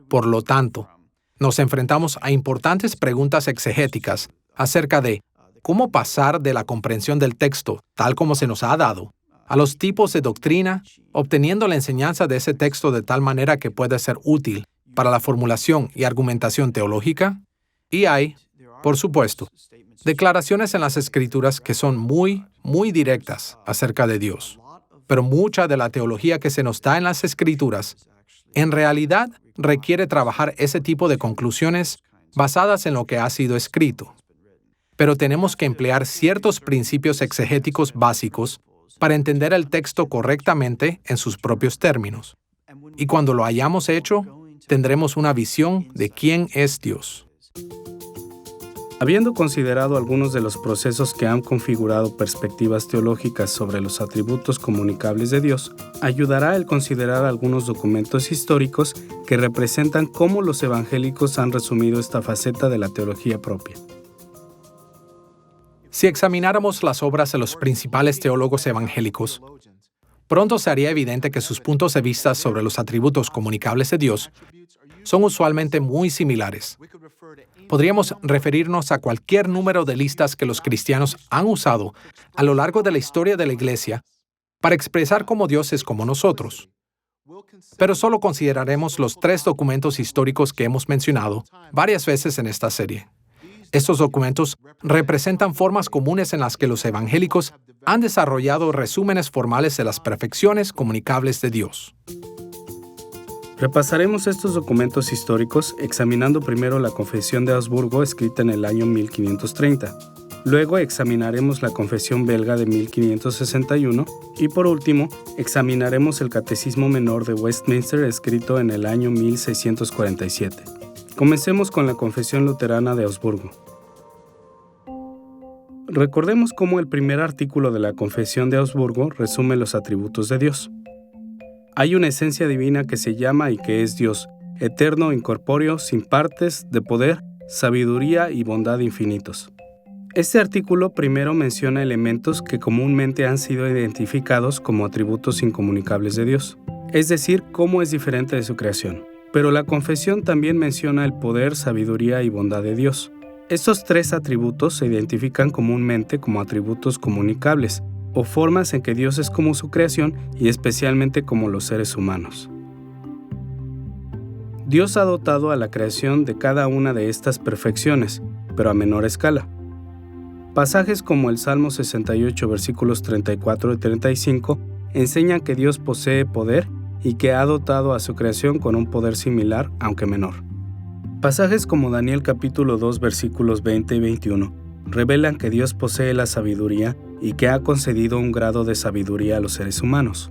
[SPEAKER 1] Por lo tanto, nos enfrentamos a importantes preguntas exegéticas acerca de cómo pasar de la comprensión del texto, tal como se nos ha dado, a los tipos de doctrina, obteniendo la enseñanza de ese texto de tal manera que pueda ser útil para la formulación y argumentación teológica. Y hay, por supuesto, declaraciones en las Escrituras que son muy directas acerca de Dios. Pero mucha de la teología que se nos da en las Escrituras, en realidad requiere trabajar ese tipo de conclusiones basadas en lo que ha sido escrito. Pero tenemos que emplear ciertos principios exegéticos básicos para entender el texto correctamente en sus propios términos. Y cuando lo hayamos hecho, tendremos una visión de quién es Dios.
[SPEAKER 2] Habiendo considerado algunos de los procesos que han configurado perspectivas teológicas sobre los atributos comunicables de Dios, ayudará el considerar algunos documentos históricos que representan cómo los evangélicos han resumido esta faceta de la teología propia.
[SPEAKER 1] Si examináramos las obras de los principales teólogos evangélicos, pronto se haría evidente que sus puntos de vista sobre los atributos comunicables de Dios son usualmente muy similares. Podríamos referirnos a cualquier número de listas que los cristianos han usado a lo largo de la historia de la Iglesia para expresar cómo Dios es como nosotros. Pero solo consideraremos los 3 documentos históricos que hemos mencionado varias veces en esta serie. Estos documentos representan formas comunes en las que los evangélicos han desarrollado resúmenes formales de las perfecciones comunicables de Dios.
[SPEAKER 2] Repasaremos estos documentos históricos examinando primero la Confesión de Augsburgo escrita en el año 1530. Luego examinaremos la Confesión belga de 1561 y por último examinaremos el Catecismo Menor de Westminster escrito en el año 1647. Comencemos con la Confesión Luterana de Augsburgo. Recordemos cómo el primer artículo de la Confesión de Augsburgo resume los atributos de Dios. Hay una esencia divina que se llama y que es Dios, eterno, incorpóreo, sin partes, de poder, sabiduría y bondad infinitos. Este artículo primero menciona elementos que comúnmente han sido identificados como atributos incomunicables de Dios, es decir, cómo es diferente de su creación. Pero la confesión también menciona el poder, sabiduría y bondad de Dios. Estos 3 atributos se identifican comúnmente como atributos comunicables, o formas en que Dios es como su creación y especialmente como los seres humanos. Dios ha dotado a la creación de cada una de estas perfecciones, pero a menor escala. Pasajes como el Salmo 68, versículos 34 y 35, enseñan que Dios posee poder y que ha dotado a su creación con un poder similar, aunque menor. Pasajes como Daniel capítulo 2, versículos 20 y 21, revelan que Dios posee la sabiduría y que ha concedido un grado de sabiduría a los seres humanos.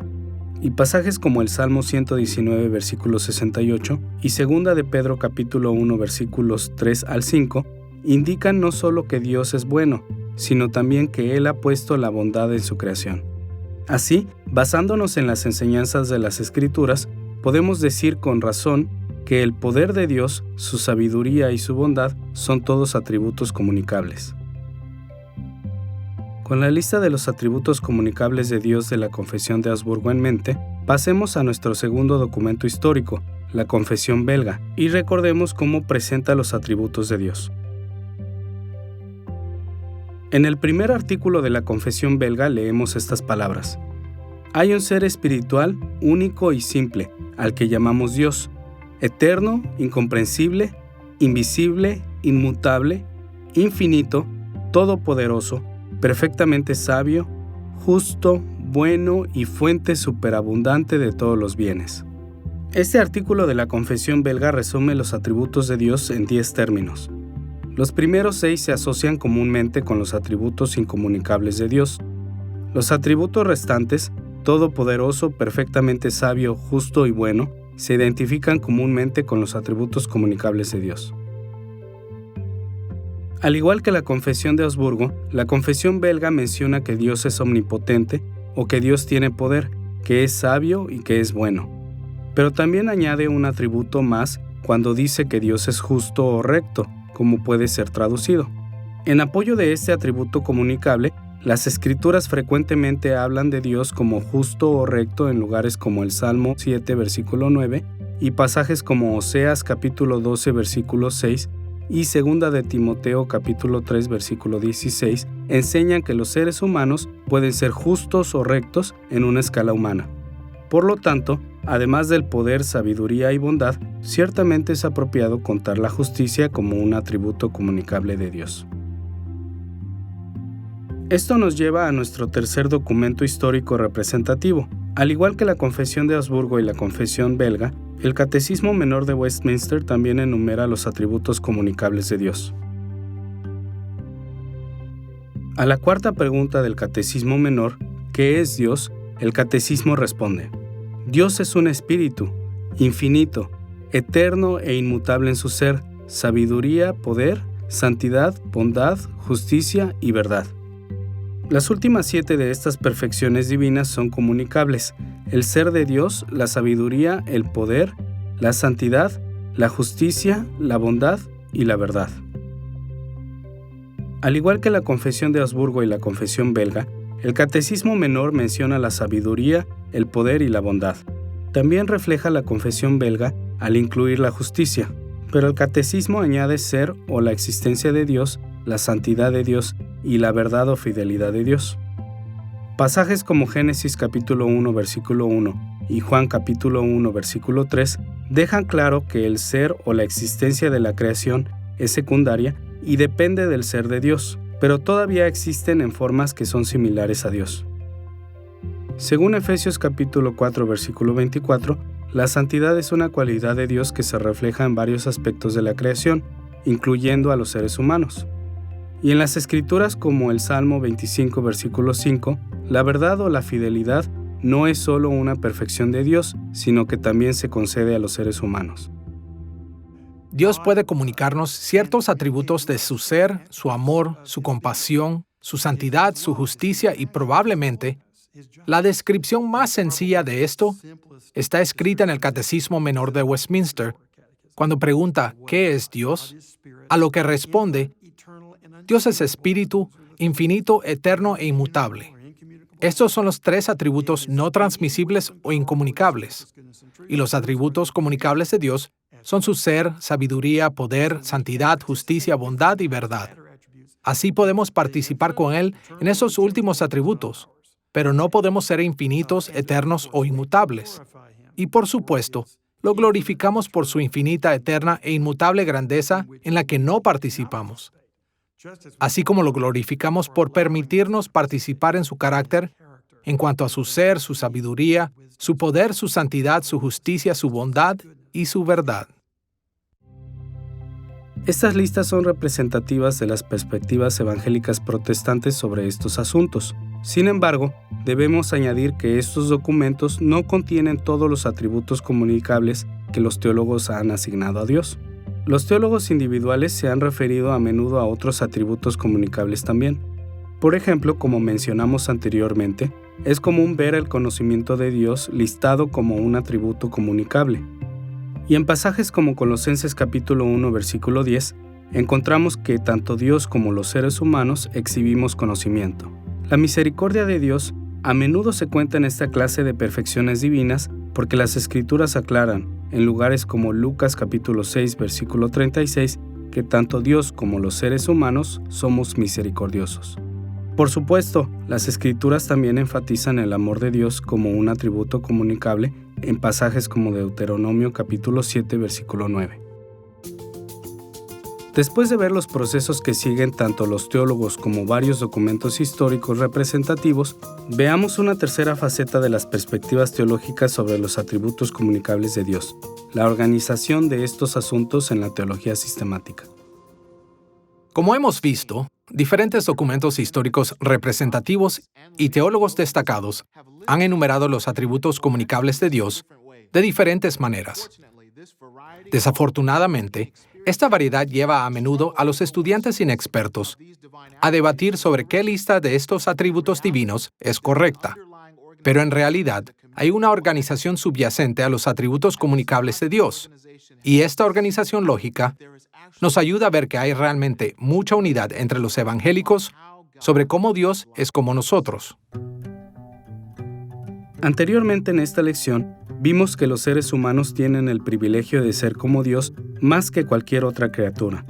[SPEAKER 2] Y pasajes como el Salmo 119, versículo 68, y 2 de Pedro capítulo 1, versículos 3 al 5, indican no solo que Dios es bueno, sino también que Él ha puesto la bondad en su creación. Así, basándonos en las enseñanzas de las Escrituras, podemos decir con razón que el poder de Dios, su sabiduría y su bondad son todos atributos comunicables. Con la lista de los atributos comunicables de Dios de la Confesión de Augsburgo en mente, pasemos a nuestro segundo documento histórico, la Confesión belga, y recordemos cómo presenta los atributos de Dios. En el primer artículo de la Confesión belga leemos estas palabras: hay un ser espiritual, único y simple, al que llamamos Dios, eterno, incomprensible, invisible, inmutable, infinito, todopoderoso, perfectamente sabio, justo, bueno y fuente superabundante de todos los bienes. Este artículo de la Confesión Belga resume los atributos de Dios en 10 términos. Los primeros 6 se asocian comúnmente con los atributos incomunicables de Dios. Los atributos restantes, todopoderoso, perfectamente sabio, justo y bueno, se identifican comúnmente con los atributos comunicables de Dios. Al igual que la Confesión de Augsburgo, la Confesión Belga menciona que Dios es omnipotente o que Dios tiene poder, que es sabio y que es bueno. Pero también añade un atributo más cuando dice que Dios es justo o recto, como puede ser traducido. En apoyo de este atributo comunicable, las Escrituras frecuentemente hablan de Dios como justo o recto en lugares como el Salmo 7, versículo 9, y pasajes como Oseas capítulo 12, versículo 6, y 2 de Timoteo capítulo 3, versículo 16, enseñan que los seres humanos pueden ser justos o rectos en una escala humana. Por lo tanto, además del poder, sabiduría y bondad, ciertamente es apropiado contar la justicia como un atributo comunicable de Dios. Esto nos lleva a nuestro tercer documento histórico representativo. Al igual que la Confesión de Augsburgo y la Confesión Belga, el Catecismo Menor de Westminster también enumera los atributos comunicables de Dios. A la cuarta pregunta del Catecismo Menor, ¿qué es Dios?, el Catecismo responde: Dios es un espíritu, infinito, eterno e inmutable en su ser, sabiduría, poder, santidad, bondad, justicia y verdad. Las últimas 7 de estas perfecciones divinas son comunicables: el ser de Dios, la sabiduría, el poder, la santidad, la justicia, la bondad y la verdad. Al igual que la Confesión de Augsburgo y la Confesión Belga, el Catecismo Menor menciona la sabiduría, el poder y la bondad. También refleja la Confesión Belga al incluir la justicia, pero el Catecismo añade ser o la existencia de Dios, la santidad de Dios y la verdad o fidelidad de Dios. Pasajes como Génesis capítulo 1 versículo 1 y Juan capítulo 1 versículo 3 dejan claro que el ser o la existencia de la creación es secundaria y depende del ser de Dios, pero todavía existen en formas que son similares a Dios. Según Efesios capítulo 4 versículo 24, la santidad es una cualidad de Dios que se refleja en varios aspectos de la creación, incluyendo a los seres humanos. Y en las Escrituras como el Salmo 25 versículo 5, la verdad o la fidelidad no es solo una perfección de Dios, sino que también se concede a los seres humanos.
[SPEAKER 1] Dios puede comunicarnos ciertos atributos de su ser, su amor, su compasión, su santidad, su justicia y probablemente la descripción más sencilla de esto está escrita en el Catecismo Menor de Westminster. Cuando pregunta ¿qué es Dios?, a lo que responde: Dios es espíritu, infinito, eterno e inmutable. Estos son los 3 atributos no transmisibles o incomunicables. Y los atributos comunicables de Dios son su ser, sabiduría, poder, santidad, justicia, bondad y verdad. Así podemos participar con Él en esos últimos atributos, pero no podemos ser infinitos, eternos o inmutables. Y por supuesto, lo glorificamos por su infinita, eterna e inmutable grandeza en la que no participamos. Así como lo glorificamos por permitirnos participar en su carácter, en cuanto a su ser, su sabiduría, su poder, su santidad, su justicia, su bondad y su verdad.
[SPEAKER 2] Estas listas son representativas de las perspectivas evangélicas protestantes sobre estos asuntos. Sin embargo, debemos añadir que estos documentos no contienen todos los atributos comunicables que los teólogos han asignado a Dios. Los teólogos individuales se han referido a menudo a otros atributos comunicables también. Por ejemplo, como mencionamos anteriormente, es común ver el conocimiento de Dios listado como un atributo comunicable. Y en pasajes como Colosenses capítulo 1 versículo 10, encontramos que tanto Dios como los seres humanos exhibimos conocimiento. La misericordia de Dios a menudo se cuenta en esta clase de perfecciones divinas porque las Escrituras aclaran, en lugares como Lucas capítulo 6 versículo 36, que tanto Dios como los seres humanos somos misericordiosos. Por supuesto, las Escrituras también enfatizan el amor de Dios como un atributo comunicable en pasajes como Deuteronomio capítulo 7 versículo 9. Después de ver los procesos que siguen tanto los teólogos como varios documentos históricos representativos, veamos una tercera faceta de las perspectivas teológicas sobre los atributos comunicables de Dios, la organización de estos asuntos en la teología sistemática.
[SPEAKER 1] Como hemos visto, diferentes documentos históricos representativos y teólogos destacados han enumerado los atributos comunicables de Dios de diferentes maneras. Desafortunadamente, esta variedad lleva a menudo a los estudiantes inexpertos a debatir sobre qué lista de estos atributos divinos es correcta. Pero en realidad, hay una organización subyacente a los atributos comunicables de Dios. Y esta organización lógica nos ayuda a ver que hay realmente mucha unidad entre los evangélicos sobre cómo Dios es como nosotros.
[SPEAKER 2] Anteriormente en esta lección, vimos que los seres humanos tienen el privilegio de ser como Dios más que cualquier otra criatura.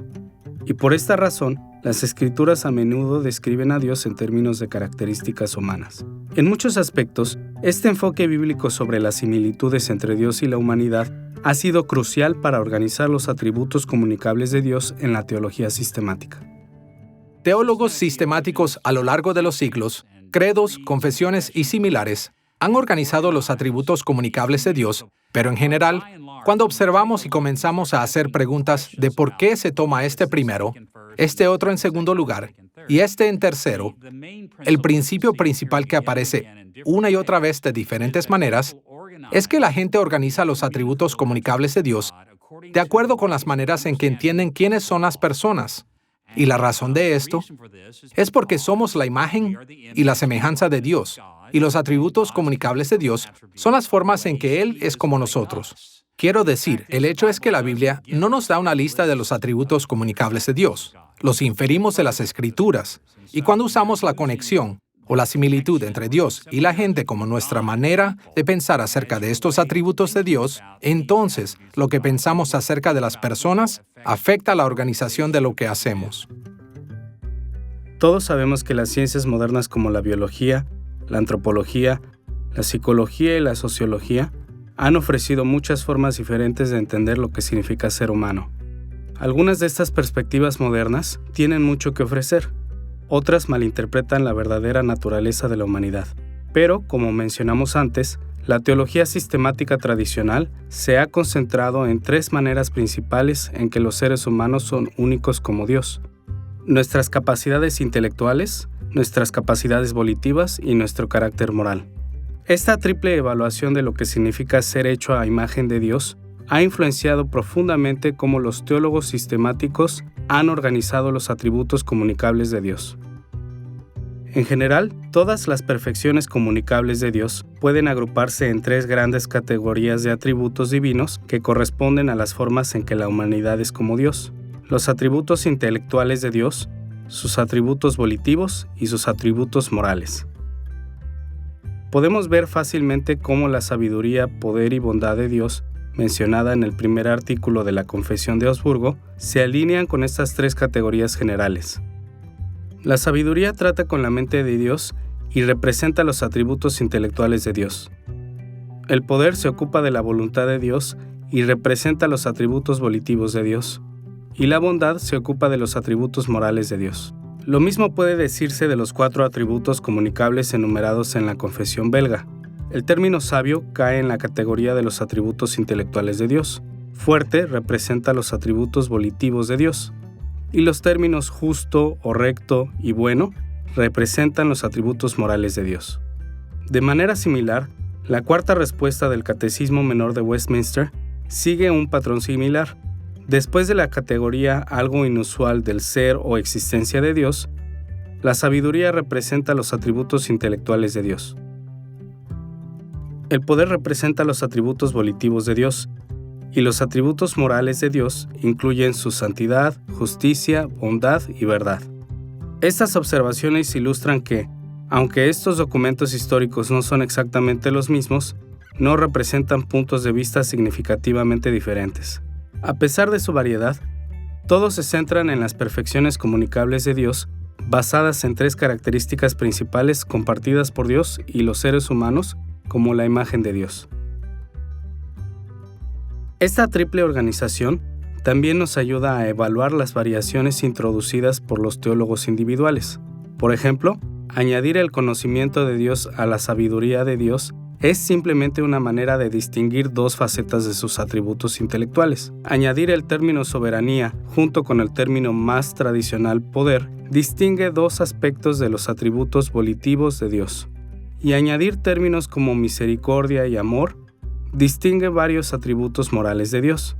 [SPEAKER 2] Y por esta razón, las Escrituras a menudo describen a Dios en términos de características humanas. En muchos aspectos, este enfoque bíblico sobre las similitudes entre Dios y la humanidad ha sido crucial para organizar los atributos comunicables de Dios en la teología sistemática.
[SPEAKER 1] Teólogos sistemáticos a lo largo de los siglos, credos, confesiones y similares, han organizado los atributos comunicables de Dios, pero en general, cuando observamos y comenzamos a hacer preguntas de por qué se toma este primero, este otro en segundo lugar y este en tercero, el principio principal que aparece una y otra vez de diferentes maneras es que la gente organiza los atributos comunicables de Dios de acuerdo con las maneras en que entienden quiénes son las personas. Y la razón de esto es porque somos la imagen y la semejanza de Dios, y los atributos comunicables de Dios son las formas en que Él es como nosotros. Quiero decir, el hecho es que la Biblia no nos da una lista de los atributos comunicables de Dios. Los inferimos de las Escrituras, y cuando usamos la conexión o la similitud entre Dios y la gente como nuestra manera de pensar acerca de estos atributos de Dios, entonces lo que pensamos acerca de las personas afecta la organización de lo que hacemos.
[SPEAKER 2] Todos sabemos que las ciencias modernas como la biología, la antropología, la psicología y la sociología han ofrecido muchas formas diferentes de entender lo que significa ser humano. Algunas de estas perspectivas modernas tienen mucho que ofrecer. Otras malinterpretan la verdadera naturaleza de la humanidad. Pero, como mencionamos antes, la teología sistemática tradicional se ha concentrado en tres maneras principales en que los seres humanos son únicos como Dios: nuestras capacidades intelectuales, nuestras capacidades volitivas y nuestro carácter moral. Esta triple evaluación de lo que significa ser hecho a imagen de Dios ha influenciado profundamente cómo los teólogos sistemáticos han organizado los atributos comunicables de Dios. En general, todas las perfecciones comunicables de Dios pueden agruparse en tres grandes categorías de atributos divinos que corresponden a las formas en que la humanidad es como Dios: los atributos intelectuales de Dios, sus atributos volitivos y sus atributos morales. Podemos ver fácilmente cómo la sabiduría, poder y bondad de Dios, mencionada en el primer artículo de la Confesión de Augsburgo, se alinean con estas tres categorías generales. La sabiduría trata con la mente de Dios y representa los atributos intelectuales de Dios. El poder se ocupa de la voluntad de Dios y representa los atributos volitivos de Dios. Y la bondad se ocupa de los atributos morales de Dios. Lo mismo puede decirse de los 4 atributos comunicables enumerados en la Confesión belga. El término sabio cae en la categoría de los atributos intelectuales de Dios. Fuerte representa los atributos volitivos de Dios. Y los términos justo o recto y bueno representan los atributos morales de Dios. De manera similar, la cuarta respuesta del Catecismo Menor de Westminster sigue un patrón similar. Después de la categoría algo inusual del ser o existencia de Dios, la sabiduría representa los atributos intelectuales de Dios. El poder representa los atributos volitivos de Dios, y los atributos morales de Dios incluyen su santidad, justicia, bondad y verdad. Estas observaciones ilustran que, aunque estos documentos históricos no son exactamente los mismos, no representan puntos de vista significativamente diferentes. A pesar de su variedad, todos se centran en las perfecciones comunicables de Dios, basadas en 3 características principales compartidas por Dios y los seres humanos como la imagen de Dios. Esta triple organización también nos ayuda a evaluar las variaciones introducidas por los teólogos individuales. Por ejemplo, añadir el conocimiento de Dios a la sabiduría de Dios es simplemente una manera de distinguir dos facetas de sus atributos intelectuales. Añadir el término soberanía junto con el término más tradicional poder distingue dos aspectos de los atributos volitivos de Dios. Y añadir términos como misericordia y amor distingue varios atributos morales de Dios.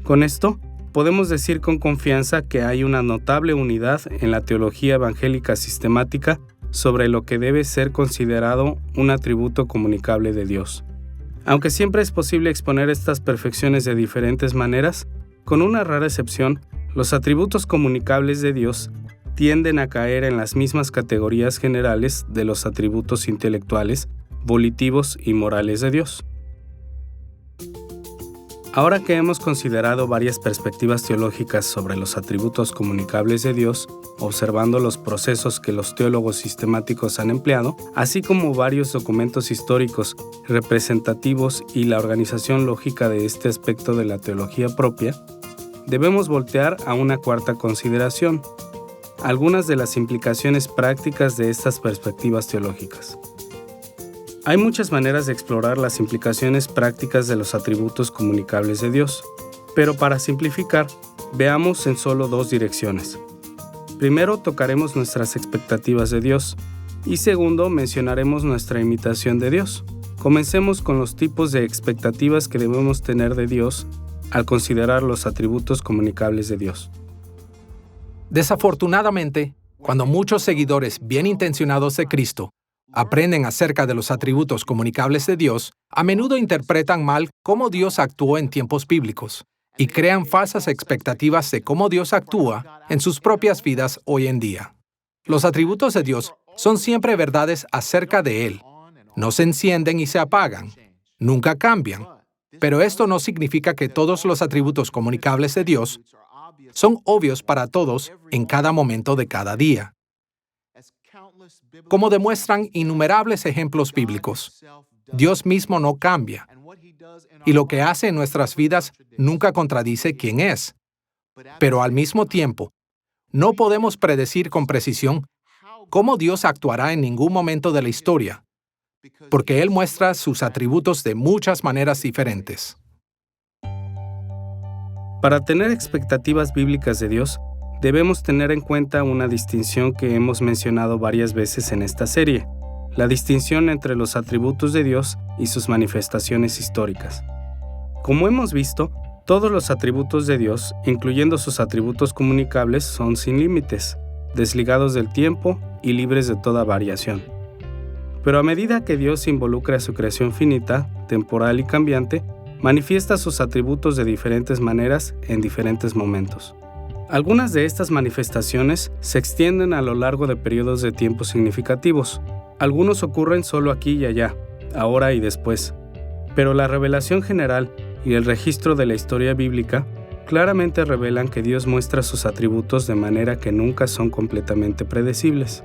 [SPEAKER 2] Con esto, podemos decir con confianza que hay una notable unidad en la teología evangélica sistemática sobre lo que debe ser considerado un atributo comunicable de Dios. Aunque siempre es posible exponer estas perfecciones de diferentes maneras, con una rara excepción, los atributos comunicables de Dios tienden a caer en las mismas categorías generales de los atributos intelectuales, volitivos y morales de Dios. Ahora que hemos considerado varias perspectivas teológicas sobre los atributos comunicables de Dios, observando los procesos que los teólogos sistemáticos han empleado, así como varios documentos históricos representativos y la organización lógica de este aspecto de la teología propia, debemos voltear a una cuarta consideración: algunas de las implicaciones prácticas de estas perspectivas teológicas. Hay muchas maneras de explorar las implicaciones prácticas de los atributos comunicables de Dios, pero para simplificar, veamos en solo dos direcciones. Primero, tocaremos nuestras expectativas de Dios, y segundo, mencionaremos nuestra imitación de Dios. Comencemos con los tipos de expectativas que debemos tener de Dios al considerar los atributos comunicables de Dios.
[SPEAKER 1] Desafortunadamente, cuando muchos seguidores bien intencionados de Cristo aprenden acerca de los atributos comunicables de Dios, a menudo interpretan mal cómo Dios actuó en tiempos bíblicos y crean falsas expectativas de cómo Dios actúa en sus propias vidas hoy en día. Los atributos de Dios son siempre verdades acerca de Él. No se encienden y se apagan. Nunca cambian. Pero esto no significa que todos los atributos comunicables de Dios son obvios para todos en cada momento de cada día. Como demuestran innumerables ejemplos bíblicos, Dios mismo no cambia, y lo que hace en nuestras vidas nunca contradice quién es. Pero al mismo tiempo, no podemos predecir con precisión cómo Dios actuará en ningún momento de la historia, porque Él muestra sus atributos de muchas maneras diferentes.
[SPEAKER 2] Para tener expectativas bíblicas de Dios, debemos tener en cuenta una distinción que hemos mencionado varias veces en esta serie: la distinción entre los atributos de Dios y sus manifestaciones históricas. Como hemos visto, todos los atributos de Dios, incluyendo sus atributos comunicables, son sin límites, desligados del tiempo y libres de toda variación. Pero a medida que Dios involucra a su creación finita, temporal y cambiante, manifiesta sus atributos de diferentes maneras en diferentes momentos. Algunas de estas manifestaciones se extienden a lo largo de periodos de tiempo significativos. Algunos ocurren solo aquí y allá, ahora y después. Pero la revelación general y el registro de la historia bíblica claramente revelan que Dios muestra sus atributos de manera que nunca son completamente predecibles.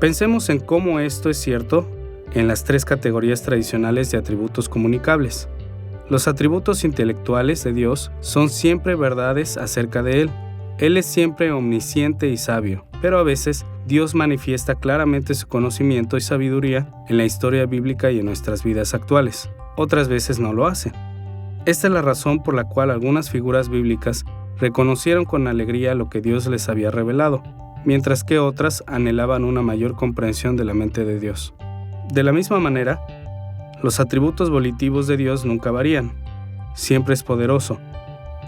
[SPEAKER 2] Pensemos en cómo esto es cierto en las tres categorías tradicionales de atributos comunicables. Los atributos intelectuales de Dios son siempre verdades acerca de Él. Él es siempre omnisciente y sabio, pero a veces Dios manifiesta claramente su conocimiento y sabiduría en la historia bíblica y en nuestras vidas actuales. Otras veces no lo hace. Esta es la razón por la cual algunas figuras bíblicas reconocieron con alegría lo que Dios les había revelado, mientras que otras anhelaban una mayor comprensión de la mente de Dios. De la misma manera, los atributos volitivos de Dios nunca varían. Siempre es poderoso.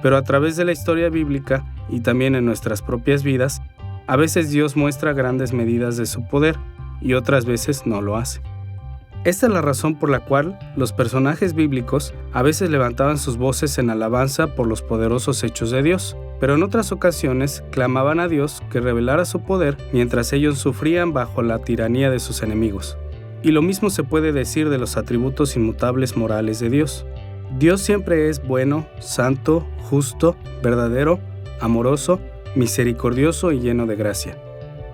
[SPEAKER 2] Pero a través de la historia bíblica y también en nuestras propias vidas, a veces Dios muestra grandes medidas de su poder y otras veces no lo hace. Esta es la razón por la cual los personajes bíblicos a veces levantaban sus voces en alabanza por los poderosos hechos de Dios, pero en otras ocasiones clamaban a Dios que revelara su poder mientras ellos sufrían bajo la tiranía de sus enemigos. Y lo mismo se puede decir de los atributos inmutables morales de Dios. Dios siempre es bueno, santo, justo, verdadero, amoroso, misericordioso y lleno de gracia.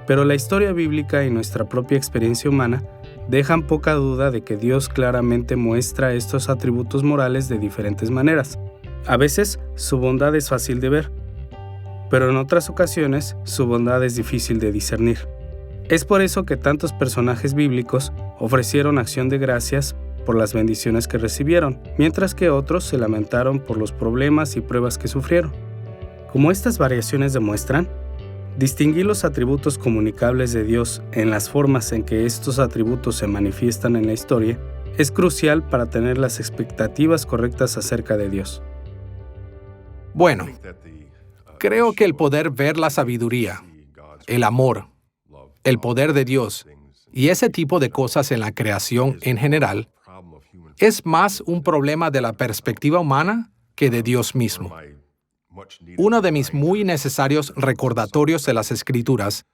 [SPEAKER 2] Pero la historia bíblica y nuestra propia experiencia humana dejan poca duda de que Dios claramente muestra estos atributos morales de diferentes maneras. A veces, su bondad es fácil de ver, pero en otras ocasiones, su bondad es difícil de discernir. Es por eso que tantos personajes bíblicos ofrecieron acción de gracias por las bendiciones que recibieron, mientras que otros se lamentaron por los problemas y pruebas que sufrieron. Como estas variaciones demuestran, distinguir los atributos comunicables de Dios en las formas en que estos atributos se manifiestan en la historia es crucial para tener las expectativas correctas acerca de Dios.
[SPEAKER 1] Bueno, creo que el poder ver la sabiduría, el amor, el poder de Dios y ese tipo de cosas en la creación en general es más un problema de la perspectiva humana que de Dios mismo. Uno de mis muy necesarios recordatorios de las Escrituras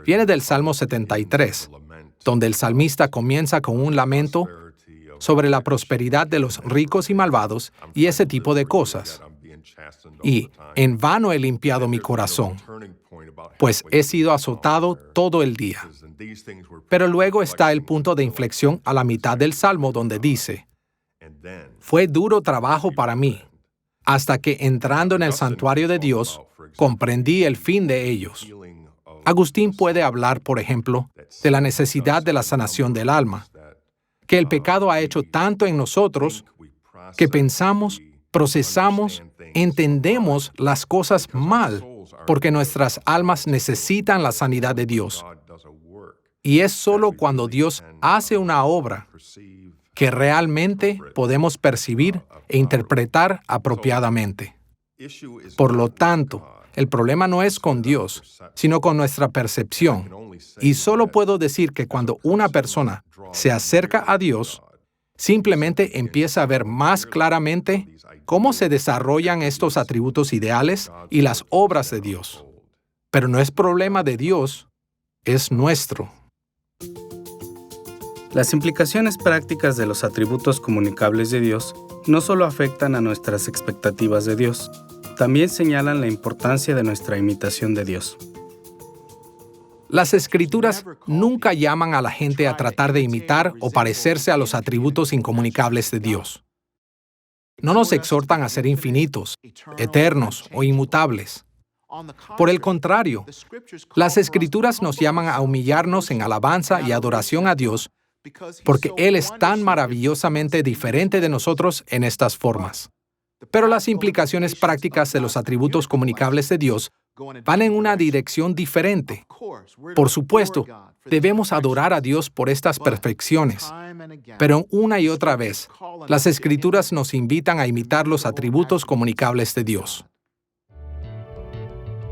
[SPEAKER 1] viene del Salmo 73, donde el salmista comienza con un lamento sobre la prosperidad de los ricos y malvados y ese tipo de cosas. Y en vano he limpiado mi corazón, pues he sido azotado todo el día. Pero luego está el punto de inflexión a la mitad del Salmo donde dice, fue duro trabajo para mí, hasta que entrando en el santuario de Dios, comprendí el fin de ellos. Agustín puede hablar, por ejemplo, de la necesidad de la sanación del alma, que el pecado ha hecho tanto en nosotros que pensamos, procesamos, entendemos las cosas mal, porque nuestras almas necesitan la sanidad de Dios. Y es solo cuando Dios hace una obra que realmente podemos percibir e interpretar apropiadamente. Por lo tanto, el problema no es con Dios, sino con nuestra percepción. Y solo puedo decir que cuando una persona se acerca a Dios, simplemente empieza a ver más claramente cómo se desarrollan estos atributos ideales y las obras de Dios. Pero no es problema de Dios, es nuestro.
[SPEAKER 2] Las implicaciones prácticas de los atributos comunicables de Dios no solo afectan a nuestras expectativas de Dios, también señalan la importancia de nuestra imitación de Dios.
[SPEAKER 1] Las Escrituras nunca llaman a la gente a tratar de imitar o parecerse a los atributos incomunicables de Dios. No nos exhortan a ser infinitos, eternos o inmutables. Por el contrario, las Escrituras nos llaman a humillarnos en alabanza y adoración a Dios porque Él es tan maravillosamente diferente de nosotros en estas formas. Pero las implicaciones prácticas de los atributos comunicables de Dios van en una dirección diferente. Por supuesto, debemos adorar a Dios por estas perfecciones, pero una y otra vez, las Escrituras nos invitan a imitar los atributos comunicables de Dios.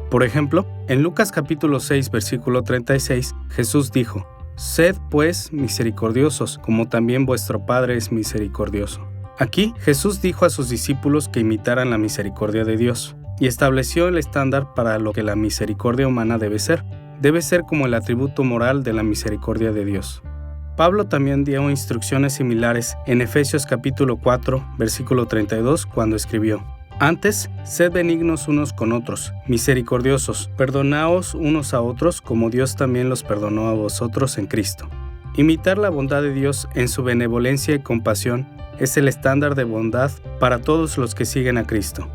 [SPEAKER 2] Por ejemplo, en Lucas capítulo 6, versículo 36, Jesús dijo, «Sed, pues, misericordiosos, como también vuestro Padre es misericordioso». Aquí, Jesús dijo a sus discípulos que imitaran la misericordia de Dios, y estableció el estándar para lo que la misericordia humana debe ser. Debe ser como el atributo moral de la misericordia de Dios. Pablo también dio instrucciones similares en Efesios capítulo 4, versículo 32, cuando escribió, «Antes, sed benignos unos con otros, misericordiosos, perdonaos unos a otros como Dios también los perdonó a vosotros en Cristo». Imitar la bondad de Dios en su benevolencia y compasión es el estándar de bondad para todos los que siguen a Cristo.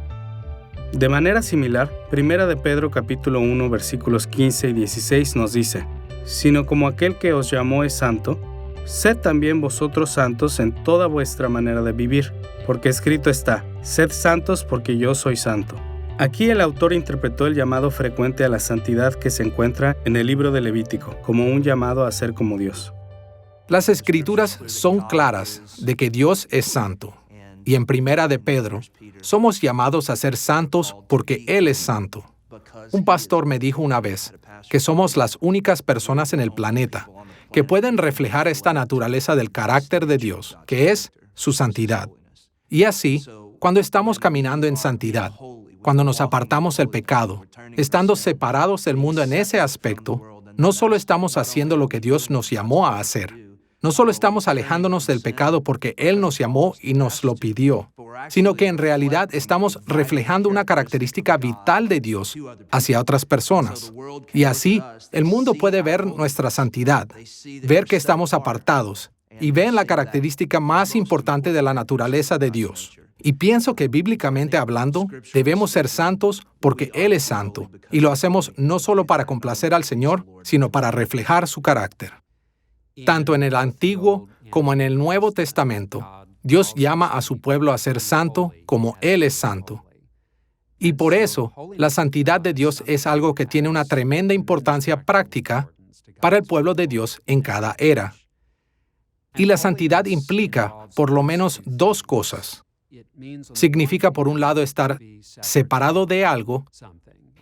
[SPEAKER 2] De manera similar, 1 de Pedro capítulo 1 versículos 15 y 16 nos dice, «Sino como aquel que os llamó es santo, sed también vosotros santos en toda vuestra manera de vivir, porque escrito está, sed santos porque yo soy santo». Aquí el autor interpretó el llamado frecuente a la santidad que se encuentra en el libro de Levítico, como un llamado a ser como Dios.
[SPEAKER 1] Las Escrituras son claras de que Dios es santo. Y en 1 de Pedro, somos llamados a ser santos porque Él es santo. Un pastor me dijo una vez que somos las únicas personas en el planeta que pueden reflejar esta naturaleza del carácter de Dios, que es su santidad. Y así, cuando estamos caminando en santidad, cuando nos apartamos del pecado, estando separados del mundo en ese aspecto, no solo estamos haciendo lo que Dios nos llamó a hacer, no solo estamos alejándonos del pecado porque Él nos llamó y nos lo pidió, sino que en realidad estamos reflejando una característica vital de Dios hacia otras personas. Y así, el mundo puede ver nuestra santidad, ver que estamos apartados y ven la característica más importante de la naturaleza de Dios. Y pienso que bíblicamente hablando, debemos ser santos porque Él es santo, y lo hacemos no solo para complacer al Señor, sino para reflejar su carácter. Tanto en el Antiguo como en el Nuevo Testamento, Dios llama a su pueblo a ser santo como Él es santo. Y por eso, la santidad de Dios es algo que tiene una tremenda importancia práctica para el pueblo de Dios en cada era. Y la santidad implica por lo menos dos cosas. Significa, por un lado, estar separado de algo,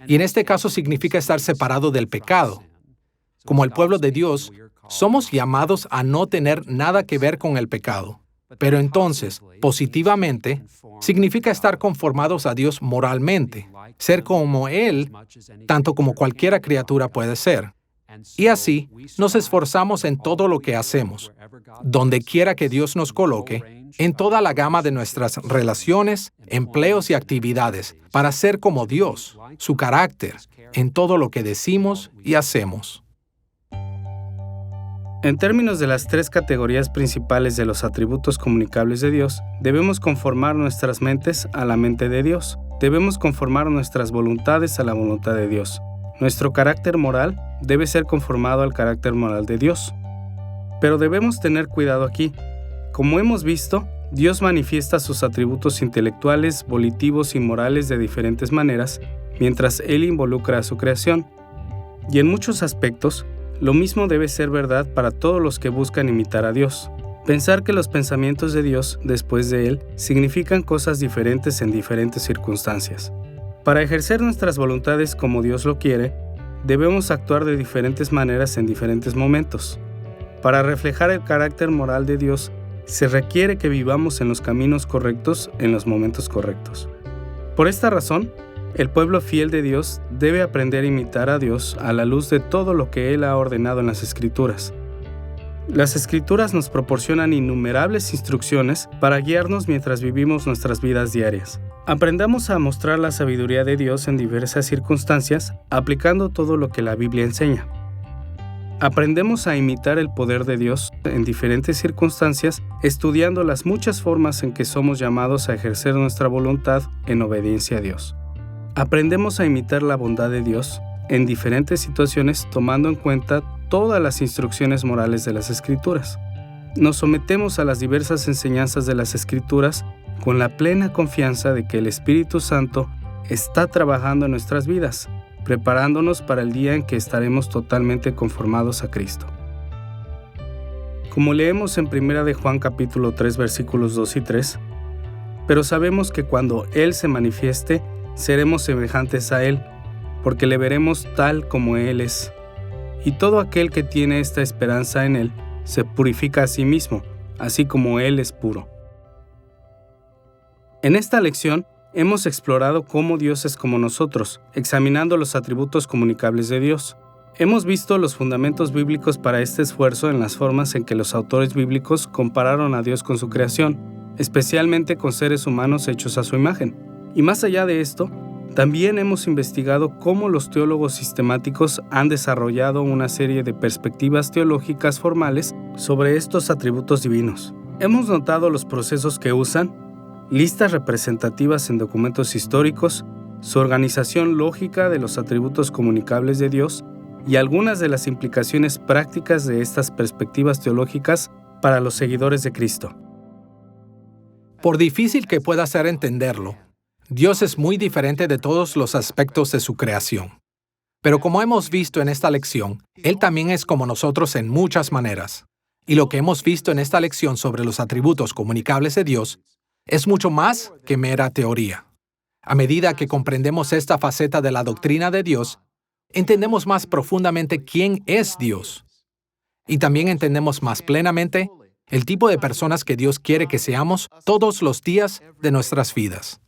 [SPEAKER 1] y en este caso significa estar separado del pecado. Como el pueblo de Dios, somos llamados a no tener nada que ver con el pecado. Pero entonces, positivamente, significa estar conformados a Dios moralmente, ser como Él, tanto como cualquier criatura puede ser. Y así, nos esforzamos en todo lo que hacemos, donde quiera que Dios nos coloque, en toda la gama de nuestras relaciones, empleos y actividades, para ser como Dios, su carácter, en todo lo que decimos y hacemos.
[SPEAKER 2] En términos de las tres categorías principales de los atributos comunicables de Dios, debemos conformar nuestras mentes a la mente de Dios. Debemos conformar nuestras voluntades a la voluntad de Dios. Nuestro carácter moral debe ser conformado al carácter moral de Dios. Pero debemos tener cuidado aquí. Como hemos visto, Dios manifiesta sus atributos intelectuales, volitivos y morales de diferentes maneras, mientras Él involucra a su creación. Y en muchos aspectos, lo mismo debe ser verdad para todos los que buscan imitar a Dios. Pensar que los pensamientos de Dios, después de Él, significan cosas diferentes en diferentes circunstancias. Para ejercer nuestras voluntades como Dios lo quiere, debemos actuar de diferentes maneras en diferentes momentos. Para reflejar el carácter moral de Dios, se requiere que vivamos en los caminos correctos en los momentos correctos. Por esta razón, el pueblo fiel de Dios debe aprender a imitar a Dios a la luz de todo lo que Él ha ordenado en las Escrituras. Las Escrituras nos proporcionan innumerables instrucciones para guiarnos mientras vivimos nuestras vidas diarias. Aprendamos a mostrar la sabiduría de Dios en diversas circunstancias, aplicando todo lo que la Biblia enseña. Aprendemos a imitar el poder de Dios en diferentes circunstancias, estudiando las muchas formas en que somos llamados a ejercer nuestra voluntad en obediencia a Dios. Aprendemos a imitar la bondad de Dios en diferentes situaciones, tomando en cuenta todas las instrucciones morales de las Escrituras. Nos sometemos a las diversas enseñanzas de las Escrituras con la plena confianza de que el Espíritu Santo está trabajando en nuestras vidas, preparándonos para el día en que estaremos totalmente conformados a Cristo. Como leemos en 1 de Juan capítulo 3 versículos 2 y 3, pero sabemos que cuando Él se manifieste, seremos semejantes a Él, porque le veremos tal como Él es. Y todo aquel que tiene esta esperanza en Él se purifica a sí mismo, así como Él es puro. En esta lección hemos explorado cómo Dios es como nosotros, examinando los atributos comunicables de Dios. Hemos visto los fundamentos bíblicos para este esfuerzo en las formas en que los autores bíblicos compararon a Dios con su creación, especialmente con seres humanos hechos a su imagen. Y más allá de esto, también hemos investigado cómo los teólogos sistemáticos han desarrollado una serie de perspectivas teológicas formales sobre estos atributos divinos. Hemos notado los procesos que usan, listas representativas en documentos históricos, su organización lógica de los atributos comunicables de Dios y algunas de las implicaciones prácticas de estas perspectivas teológicas para los seguidores de Cristo.
[SPEAKER 1] Por difícil que pueda ser entenderlo, Dios es muy diferente de todos los aspectos de su creación. Pero como hemos visto en esta lección, Él también es como nosotros en muchas maneras. Y lo que hemos visto en esta lección sobre los atributos comunicables de Dios es mucho más que mera teoría. A medida que comprendemos esta faceta de la doctrina de Dios, entendemos más profundamente quién es Dios. Y también entendemos más plenamente el tipo de personas que Dios quiere que seamos todos los días de nuestras vidas.